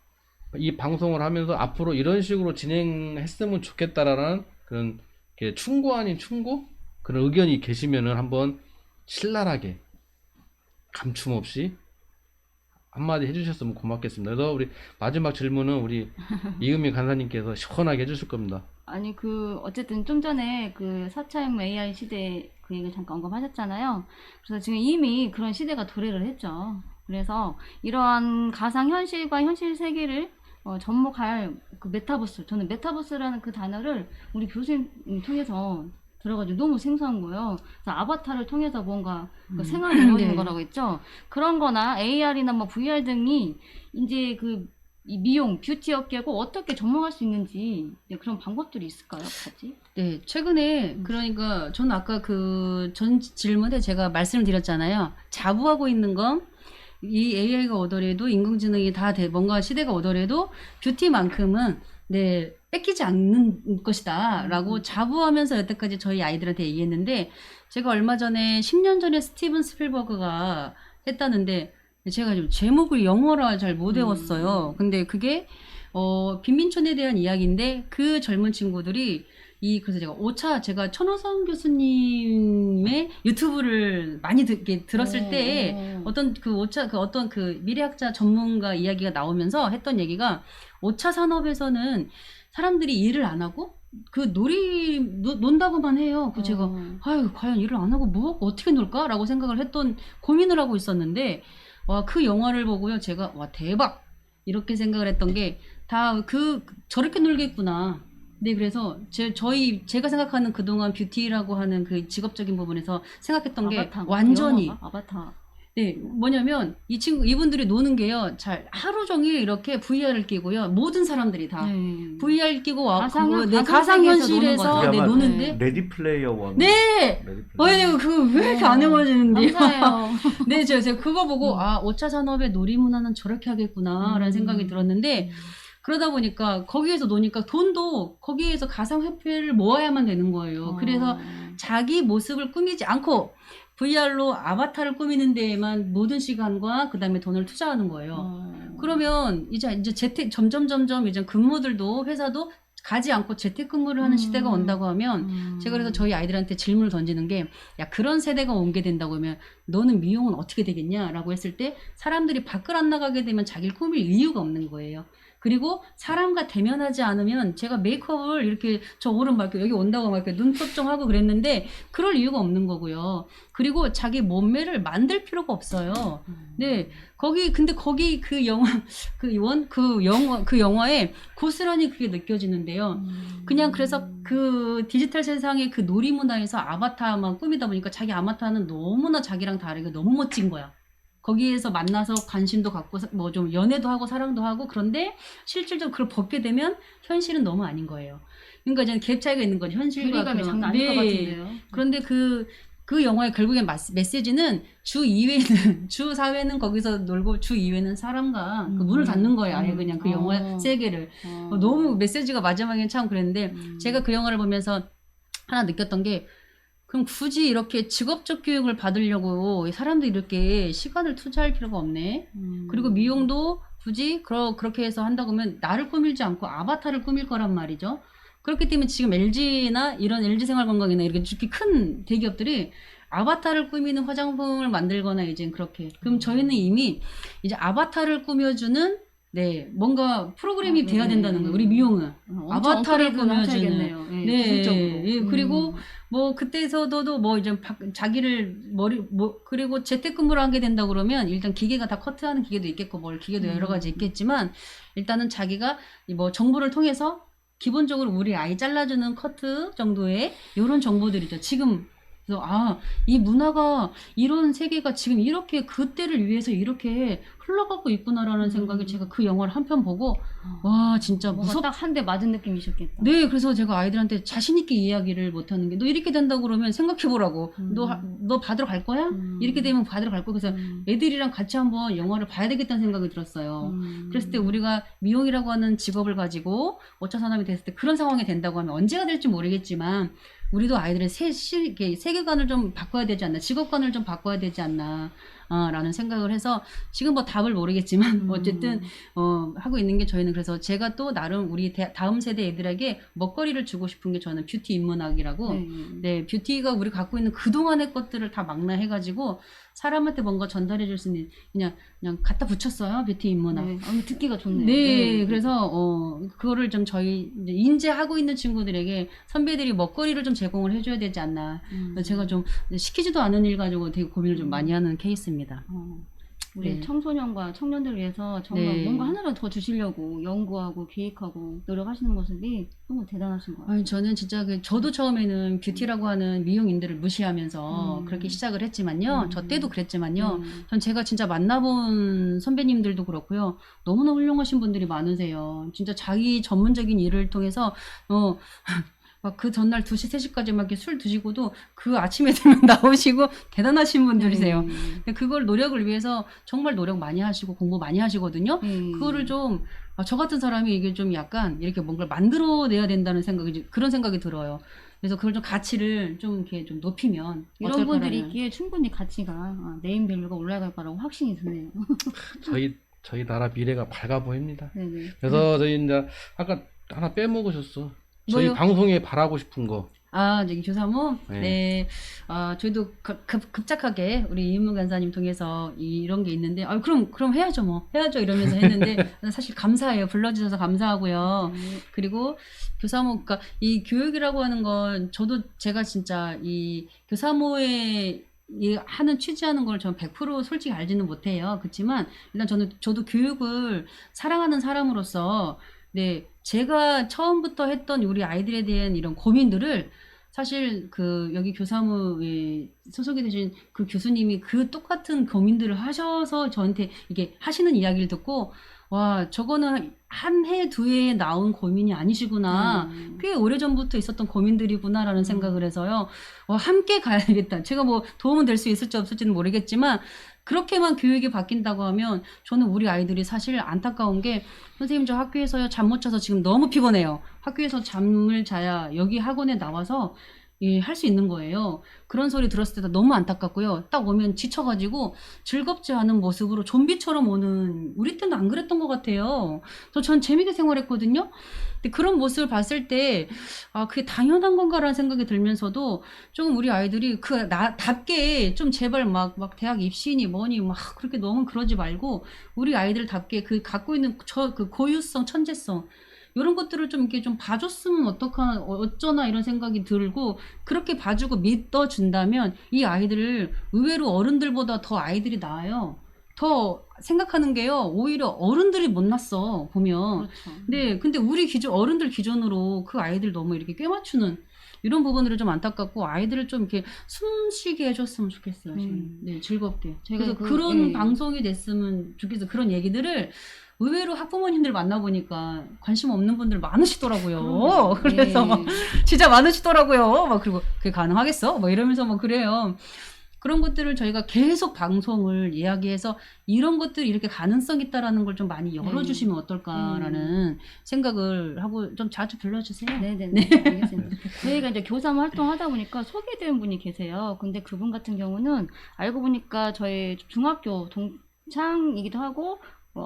이 방송을 하면서 앞으로 이런 식으로 진행했으면 좋겠다라는 그런 충고 아닌 충고 그런 의견이 계시면은 한번 신랄하게 감춤 없이 한마디 해주셨으면 고맙겠습니다. 그래서 우리 마지막 질문은 우리 이은미 간사님께서 시원하게 해주실 겁니다. 아니 어쨌든 좀 전에 그 4차 혁명 AI 시대 그 얘기를 잠깐 언급하셨잖아요. 그래서 지금 이미 그런 시대가 도래를 했죠. 그래서 이러한 가상 현실과 현실 세계를 접목할 그 메타버스, 저는 메타버스라는 그 단어를 우리 교수님 통해서 들어가지고 너무 생소한 거예요. 그래서 아바타를 통해서 뭔가 그 생활이 이루어지는 네. 거라고 했죠. 그런 거나 AR이나 뭐 VR 등이 이제 이 미용, 뷰티 업계고 어떻게 접목할 수 있는지 그런 방법들이 있을까요? 같이? 네, 최근에 그러니까 저는 아까 그 전 질문에 제가 말씀드렸잖아요. 자부하고 있는 건 이 AI가 오더라도 인공지능이 다 뭔가 시대가 오더라도 뷰티만큼은 네, 뺏기지 않는 것이다라고 자부하면서 여태까지 저희 아이들한테 얘기했는데 제가 얼마 전에 10년 전에 스티븐 스필버그가 했다는데 제가 좀 제목을 영어라 잘 못 외웠어요. 근데 그게 빈민촌에 대한 이야기인데 그 젊은 친구들이 그래서 제가 천호성 교수님의 유튜브를 많이 들었을 때 어떤 어떤 그 미래학자 전문가 이야기가 나오면서 했던 얘기가 5차 산업에서는 사람들이 일을 안 하고 그 논다고만 해요. 그 제가 아유 과연 일을 안 하고 어떻게 놀까라고 생각을 했던 고민을 하고 있었는데 와 그 영화를 보고요 제가 와 대박 이렇게 생각을 했던 게 다 저렇게 놀겠구나. 네, 그래서 제가 생각하는 그동안 뷰티라고 하는 그 직업적인 부분에서 생각했던 게 완전히 아바타. 네, 뭐냐면 이분들이 노는 게요. 하루 종일 이렇게 VR을 끼고요. 모든 사람들이 다 VR 끼고 가상 현실에서 노는 노는데 레디 플레이어 원. 네. 그거 왜 이렇게 안 외워지는지. 감사해요. 네, 제가 그거 보고 5차 산업의 놀이 문화는 저렇게 하겠구나라는 생각이 들었는데 그러다 보니까 거기에서 노니까 돈도 거기에서 가상화폐를 모아야만 되는 거예요. 그래서 자기 모습을 꾸미지 않고 VR로 아바타를 꾸미는 데에만 모든 시간과 그 다음에 돈을 투자하는 거예요. 그러면 이제 점점 이제 근무들도 회사도 가지 않고 재택근무를 하는 시대가 온다고 하면 제가 그래서 저희 아이들한테 질문을 던지는 게 야 그런 세대가 오게 된다고 하면 너는 미용은 어떻게 되겠냐라고 했을 때 사람들이 밖을 안 나가게 되면 자기를 꾸밀 이유가 없는 거예요. 그리고 사람과 대면하지 않으면 제가 메이크업을 이렇게 저 오른 막 여기 온다고 막 이렇게 눈썹 좀 하고 그랬는데 그럴 이유가 없는 거고요. 그리고 자기 몸매를 만들 필요가 없어요. 네. 근데 거기 그 영화에 고스란히 그게 느껴지는데요. 그냥 그래서 그 디지털 세상의 그 놀이 문화에서 아바타만 꾸미다 보니까 자기 아바타는 너무나 자기랑 다르게 너무 멋진 거야. 거기에서 만나서 관심도 갖고 뭐 좀 연애도 하고 사랑도 하고 그런데 실질적으로 그걸 벗게 되면 현실은 너무 아닌 거예요. 그러니까 이제 갭 차이가 있는 거죠. 현실과 괴리감이 장난 아닌 것 같은데요. 그런데 그 영화의 결국엔 메시지는 주 4회는 거기서 놀고 주 2회는 사람과 그 문을 닫는 거예요. 아예 그냥 그 영화 세계를. 너무 메시지가 마지막엔 참 그랬는데 제가 그 영화를 보면서 하나 느꼈던 게 그럼 굳이 이렇게 직업적 교육을 받으려고 사람들이 이렇게 시간을 투자할 필요가 없네. 그리고 미용도 굳이 그렇게 해서 한다고 하면 나를 꾸밀지 않고 아바타를 꾸밀 거란 말이죠. 그렇기 때문에 지금 LG나 이런 LG생활건강이나 이렇게 큰 대기업들이 아바타를 꾸미는 화장품을 만들거나 이제 그렇게. 그럼 저희는 이미 이제 아바타를 꾸며주는 네, 뭔가 프로그램이 아, 돼야 네, 된다는 네. 거예요. 우리 미용은. 엄청 아바타를 업그레이드를 꾸며주는. 하셔야겠네요. 예, 네, 기술적으로. 예, 그리고 뭐 그때서도 뭐 이제 자기를 그리고 재택근무를 하게 된다 그러면 일단 기계가 다 커트하는 기계도 있겠고 뭘 기계도 여러 가지 있겠지만 일단은 자기가 뭐 정보를 통해서 기본적으로 우리 아이 잘라주는 커트 정도의 이런 정보들이죠. 지금 그래서 이 문화가 이런 세계가 지금 이렇게 그때를 위해서 이렇게 흘러가고 있구나라는 생각에 제가 그 영화를 한 편 보고 와 진짜 뭔가 무섭. 딱 한 대 맞은 느낌이셨겠다. 네, 그래서 제가 아이들한테 자신 있게 이야기를 못하는 게 너 이렇게 된다 그러면 생각해보라고. 너 받으러 갈 거야? 이렇게 되면 받으러 갈 거야. 그래서 애들이랑 같이 한번 영화를 봐야 되겠다는 생각이 들었어요. 그랬을 때 우리가 미용이라고 하는 직업을 가지고 5차 산업이 됐을 때 그런 상황이 된다고 하면 언제가 될지 모르겠지만 우리도 아이들의 세계관을 좀 바꿔야 되지 않나, 직업관을 좀 바꿔야 되지 않나, 라는 생각을 해서 지금 뭐 답을 모르겠지만 어쨌든 하고 있는 게 저희는 그래서 제가 또 나름 우리 다음 세대 애들에게 먹거리를 주고 싶은 게 저는 뷰티 인문학이라고 네, 뷰티가 우리 갖고 있는 그동안의 것들을 다 망라해가지고 사람한테 뭔가 전달해 줄 수 있는 그냥 갖다 붙였어요. 뷰티 인문학. 네. 듣기가 좋네요. 네, 그래서 그거를 좀 저희 이제 인재하고 있는 친구들에게 선배들이 먹거리를 좀 제공을 해줘야 되지 않나. 제가 좀 시키지도 않은 일 가지고 되게 고민을 좀 많이 하는 케이스입니다. 우리 네. 청소년과 청년들을 위해서 정말 네. 뭔가 하나라도 더 주시려고 연구하고 기획하고 노력하시는 모습이 너무 대단하신 것 같아요. 아니, 저는 진짜 저도 처음에는 뷰티라고 하는 미용인들을 무시하면서 그렇게 시작을 했지만요. 저 때도 그랬지만요. 전 제가 진짜 만나본 선배님들도 그렇고요. 너무나 훌륭하신 분들이 많으세요. 진짜 자기 전문적인 일을 통해서 막 그 전날 2시, 3시까지 막 이렇게 술 드시고도 그 아침에 되면 나오시고 대단하신 분들이세요. 근데 그걸 노력을 위해서 정말 노력 많이 하시고 공부 많이 하시거든요. 그거를 좀 저 같은 사람이 이게 좀 약간 이렇게 뭔가를 만들어내야 된다는 그런 생각이 들어요. 그래서 그걸 좀 가치를 좀 이렇게 좀 높이면 이런 분들이 어떨까라는. 있기에 충분히 가치가 네임밸류가 올라갈 거라고 확신이 드네요. 저희 나라 미래가 밝아 보입니다. 네네. 그래서 저희 이제 아까 하나 빼먹으셨어. 저희 뭐요? 방송에 바라고 싶은 거. 저기 교사모? 네. 네. 저희도 급작하게 우리 이은무 간사님 통해서 이런 게 있는데, 그럼 해야죠, 뭐. 해야죠, 이러면서 했는데, 사실 감사해요. 불러주셔서 감사하고요. 그리고 교사모, 그러니까 이 교육이라고 하는 건 제가 진짜 이 교사모에 하는 취지하는 걸 저는 100% 솔직히 알지는 못해요. 그렇지만 일단 저도 교육을 사랑하는 사람으로서 네, 제가 처음부터 했던 우리 아이들에 대한 이런 고민들을 사실 여기 교사무에 소속이 되신 그 교수님이 그 똑같은 고민들을 하셔서 저한테 이게 하시는 이야기를 듣고 와, 저거는 한 해, 2해에 나온 고민이 아니시구나. 꽤 오래전부터 있었던 고민들이구나라는 생각을 해서요. 와, 함께 가야겠다. 제가 뭐 도움은 될 수 있을지 없을지는 모르겠지만 그렇게만 교육이 바뀐다고 하면 저는 우리 아이들이 사실 안타까운 게 선생님 저 학교에서요 잠 못 자서 지금 너무 피곤해요. 학교에서 잠을 자야 여기 학원에 나와서 할 수 있는 거예요. 그런 소리 들었을 때도 너무 안타깝고요. 딱 오면 지쳐가지고 즐겁지 않은 모습으로 좀비처럼 오는 우리 때는 안 그랬던 것 같아요. 전 재미있게 생활했거든요. 근데 그런 모습을 봤을 때 그게 당연한 건가라는 생각이 들면서도 조금 우리 아이들이 나답게 좀 제발 막 대학 입시니 뭐니 막 그렇게 너무 그러지 말고 우리 아이들답게 갖고 있는 그 고유성, 천재성 이런 것들을 좀 이렇게 좀 봐줬으면 어쩌나 이런 생각이 들고 그렇게 봐주고 믿어준다면 이 아이들을 의외로 어른들보다 더 아이들이 나아요. 더 생각하는 게요. 오히려 어른들이 못났어 보면. 그렇죠. 네, 근데 우리 어른들 기준으로 그 아이들 너무 이렇게 꿰맞추는 이런 부분들이 좀 안타깝고 아이들을 좀 이렇게 숨쉬게 해줬으면 좋겠어요. 저는. 네, 즐겁게. 그래서 그런 방송이 됐으면 좋겠어요. 그런 얘기들을 의외로 학부모님들 만나보니까 관심 없는 분들 많으시더라고요. 그래서 막 진짜 많으시더라고요. 막 그리고 그게 가능하겠어? 막 이러면서 막 그래요. 그런 것들을 저희가 계속 방송을 이야기해서 이런 것들이 이렇게 가능성 있다라는 걸 좀 많이 열어주시면 어떨까라는 생각을 하고 좀 자주 불러주세요. 네네네. 알겠습니다. 저희가 이제 교사모 활동하다 보니까 소개된 분이 계세요. 근데 그분 같은 경우는 알고 보니까 저희 중학교 동창이기도 하고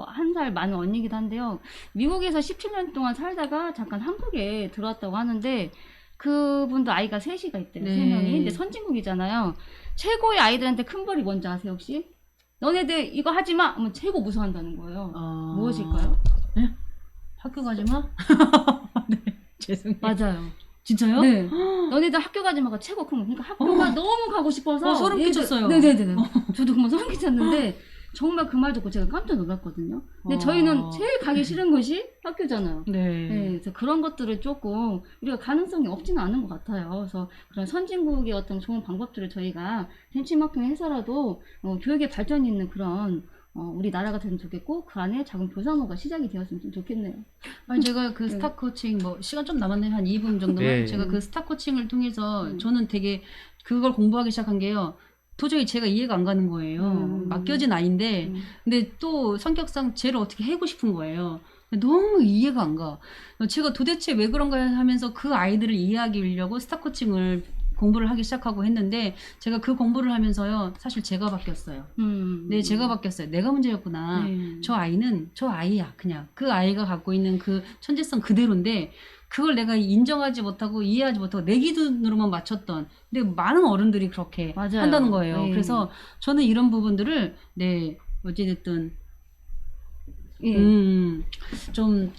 한 살 많은 언니이기도 한데요. 미국에서 17년 동안 살다가 잠깐 한국에 들어왔다고 하는데 그분도 아이가 3이가 있대요. 네. 3명이. 근데 선진국이잖아요. 최고의 아이들한테 큰 벌이 뭔지 아세요 혹시? 너네들 이거 하지 마! 하면 최고 무서워한다는 거예요. 어... 무엇일까요? 네? 학교 가지 마? 네, 죄송해요. 맞아요. 진짜요? 네. 너네들 학교 가지 마가 최고 큰 거. 그러니까 학교가 너무 가고 싶어서. 소름 끼쳤어요. 네네네. 저도 그만 소름 끼쳤는데, 정말 그 말 듣고 제가 깜짝 놀랐거든요. 근데 저희는 제일 가기 싫은 곳이 학교잖아요. 네. 네, 그래서 그런 것들을 조금 우리가 가능성이 없지는 않은 것 같아요. 그래서 그런 선진국의 어떤 좋은 방법들을 저희가 벤치마킹 해서라도 교육의 발전이 있는 그런 우리나라가 됐으면 좋겠고 그 안에 작은 교사모가 시작이 되었으면 좀 좋겠네요. 아니 제가 그 스타 코칭 뭐 시간 좀 남았네요. 한 2분 정도만. 네. 제가 그 스타 코칭을 통해서 저는 되게 그걸 공부하기 시작한 게요. 도저히 제가 이해가 안 가는 거예요. 맡겨진 아이인데 근데 또 성격상 쟤를 어떻게 해고 싶은 거예요. 너무 이해가 안 가. 제가 도대체 왜 그런가 하면서 그 아이들을 이해하기 위해서 스타 코칭을 공부를 하기 시작하고 했는데 제가 그 공부를 하면서요. 사실 제가 바뀌었어요. 네, 제가 바뀌었어요. 내가 문제였구나. 저 아이는 저 아이야. 그냥 그 아이가 갖고 있는 그 천재성 그대로인데 그걸 내가 인정하지 못하고 이해하지 못하고 내 기준으로만 맞췄던 근데 많은 어른들이 그렇게 맞아요. 한다는 거예요. 네. 그래서 저는 이런 부분들을 네 어찌됐든 예. 좀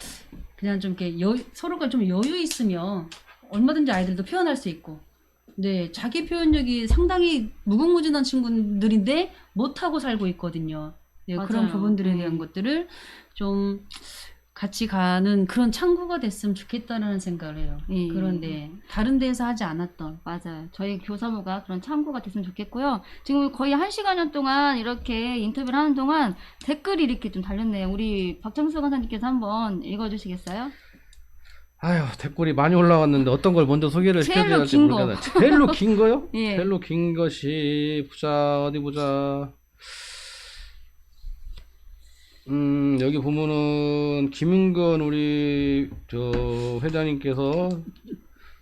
그냥 좀 이렇게 서로가 좀 여유 있으면 얼마든지 아이들도 표현할 수 있고 네 자기 표현력이 상당히 무궁무진한 친구들인데 못하고 살고 있거든요. 네, 그런 맞아요. 부분들에 대한 것들을 좀 같이 가는 그런 창구가 됐으면 좋겠다라는 생각을 해요. 예. 그런데 다른 데에서 하지 않았던 맞아요. 저희 교사모가 그런 참고가 됐으면 좋겠고요. 지금 거의 1시간여 동안 이렇게 인터뷰를 하는 동안 댓글이 이렇게 좀 달렸네요. 우리 박정수 강사님께서 한번 읽어주시겠어요? 아유, 댓글이 많이 올라왔는데 어떤 걸 먼저 소개를 제일로 시켜줘야 할지 긴 거. 모르겠네. 제일로 긴 거요? 예. 제일로 긴 것이 보자 어디 보자. 여기 보면은 김은건 우리 저 회장님께서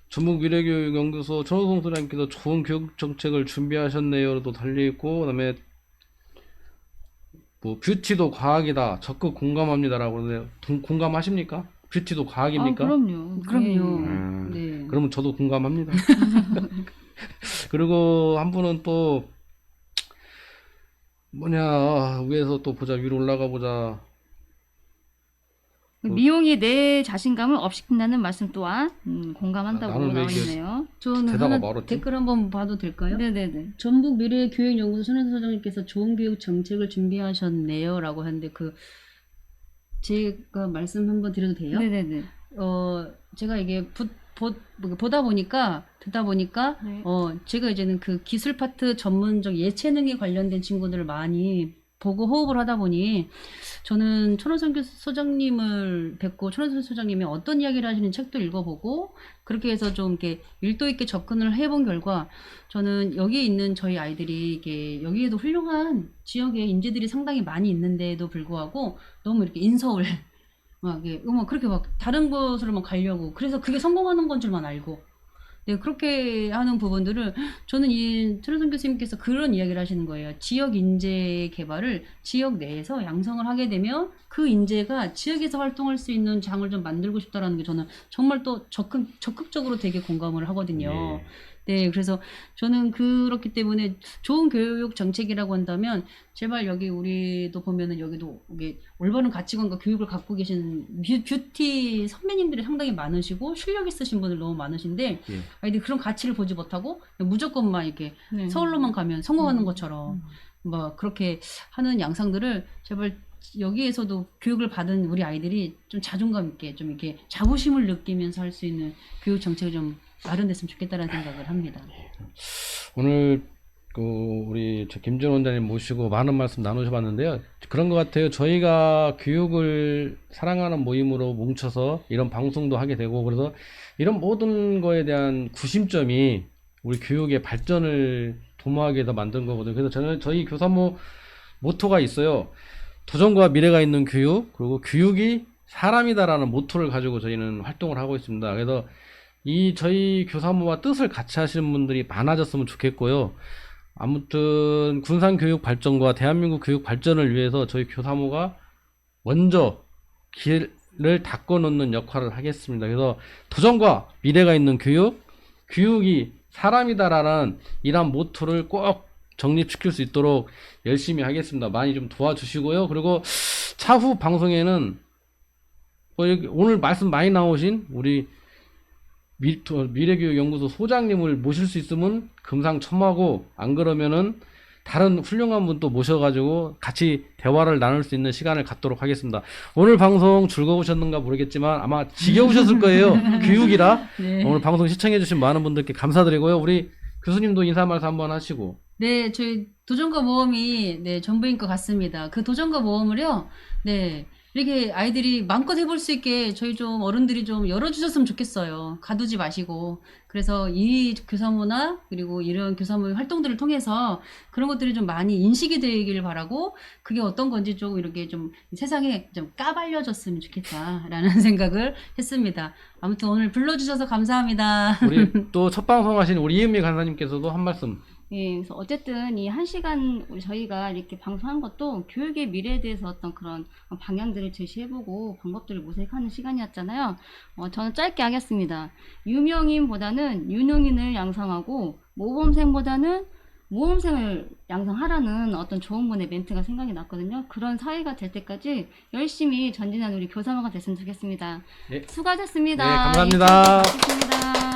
전북 미래교육연구소 천호성 소장님께서 좋은 교육 정책을 준비하셨네요도 달려 있고 그다음에 뭐 뷰티도 과학이다 적극 공감합니다라고 그러네요. 공감하십니까? 뷰티도 과학입니까? 아, 그럼요. 그럼요. 네. 네. 그러면 저도 공감합니다. 그리고 한 분은 또 뭐냐 위에서 또 보자 위로 올라가 보자. 미용이 내 자신감을 업시킨다는 말씀 또한 공감한다고 나는 왜 나와 이게 있네요. 저는 대답을 하나 말았지? 댓글 한번 봐도 될까요? 네네네. 전북 미래교육연구소 손현수 소장님께서 좋은 교육 정책을 준비하셨네요 라고 하는데 그 제가 말씀 한번 드려도 돼요? 네네네. 제가 이게 보다 보니까 듣다 보니까 네. 제가 이제는 그 기술 파트 전문적 예체능에 관련된 친구들을 많이 보고 호흡을 하다 보니 저는 천호성 소장님을 뵙고 천호성 소장님이 어떤 이야기를 하시는 책도 읽어보고 그렇게 해서 좀 이렇게 밀도 있게 접근을 해본 결과 저는 여기에 있는 저희 아이들이 이게 여기에도 훌륭한 지역의 인재들이 상당히 많이 있는데도 불구하고 너무 이렇게 인서울 막 이게 그렇게 막 다른 곳으로 막 가려고 그래서 그게 성공하는 건 줄만 알고 네 그렇게 하는 부분들을 저는 이 천호성 교수님께서 그런 이야기를 하시는 거예요. 지역 인재 개발을 지역 내에서 양성을 하게 되면 그 인재가 지역에서 활동할 수 있는 장을 좀 만들고 싶다라는 게 저는 정말 또 적극적으로 되게 공감을 하거든요. 네, 그래서 저는 그렇기 때문에 좋은 교육 정책이라고 한다면 제발 여기 우리도 보면은 여기도 이게 올바른 가치관과 교육을 갖고 계신 뷰티 선배님들이 상당히 많으시고 실력 있으신 분들 너무 많으신데 예. 아이들이 그런 가치를 보지 못하고 무조건만 이렇게 네. 서울로만 가면 성공하는 것처럼 뭐 그렇게 하는 양상들을 제발 여기에서도 교육을 받은 우리 아이들이 좀 자존감 있게 좀 이렇게 자부심을 느끼면서 할 수 있는 교육 정책을 좀 마련됐으면 좋겠다라는 생각을 합니다. 오늘 그 우리 김준 원장님 모시고 많은 말씀 나누셔봤는데요. 그런 것 같아요. 저희가 교육을 사랑하는 모임으로 뭉쳐서 이런 방송도 하게 되고 그래서 이런 모든 거에 대한 구심점이 우리 교육의 발전을 도모하게 해서 만든 거거든요. 그래서 저희 교사모 모토가 있어요. 도전과 미래가 있는 교육 그리고 교육이 사람이다라는 모토를 가지고 저희는 활동을 하고 있습니다. 그래서 이 저희 교사모와 뜻을 같이 하시는 분들이 많아졌으면 좋겠고요. 아무튼 군산 교육 발전과 대한민국 교육 발전을 위해서 저희 교사모가 먼저 길을 닦아놓는 역할을 하겠습니다. 그래서 도전과 미래가 있는 교육, 교육이 사람이다라는 이런 모토를 꼭 정립시킬 수 있도록 열심히 하겠습니다. 많이 좀 도와주시고요. 그리고 차후 방송에는 오늘 말씀 많이 나오신 우리 미래교육연구소 소장님을 모실 수 있으면 금상첨화고, 안 그러면은 다른 훌륭한 분 또 모셔가지고 같이 대화를 나눌 수 있는 시간을 갖도록 하겠습니다. 오늘 방송 즐거우셨는가 모르겠지만 아마 지겨우셨을 거예요. 교육이라. 네. 오늘 방송 시청해주신 많은 분들께 감사드리고요. 우리 교수님도 인사 말씀 한번 하시고. 네, 저희 도전과 모험이 네, 전부인 것 같습니다. 그 도전과 모험을요, 네, 이렇게 아이들이 마음껏 해볼 수 있게 저희 좀 어른들이 좀 열어주셨으면 좋겠어요. 가두지 마시고. 그래서 이 교사모나 그리고 이런 교사모 활동들을 통해서 그런 것들이 좀 많이 인식이 되길 바라고, 그게 어떤 건지 좀 이렇게 좀 세상에 좀 까발려졌으면 좋겠다라는 생각을 했습니다. 아무튼 오늘 불러주셔서 감사합니다. 우리 또 첫 방송 하신 우리 이은미 간사님께서도 한 말씀. 예, 그래서 어쨌든 이 1시간 우리 저희가 이렇게 방송한 것도 교육의 미래에 대해서 어떤 그런 방향들을 제시해보고 방법들을 모색하는 시간이었잖아요. 저는 짧게 하겠습니다. 유명인보다는 유능인을 양성하고 모범생보다는 모범생을 양성하라는 어떤 좋은 분의 멘트가 생각이 났거든요. 그런 사회가 될 때까지 열심히 전진하는 우리 교사모가 됐으면 좋겠습니다. 네. 수고하셨습니다. 네, 감사합니다. 고맙습니다.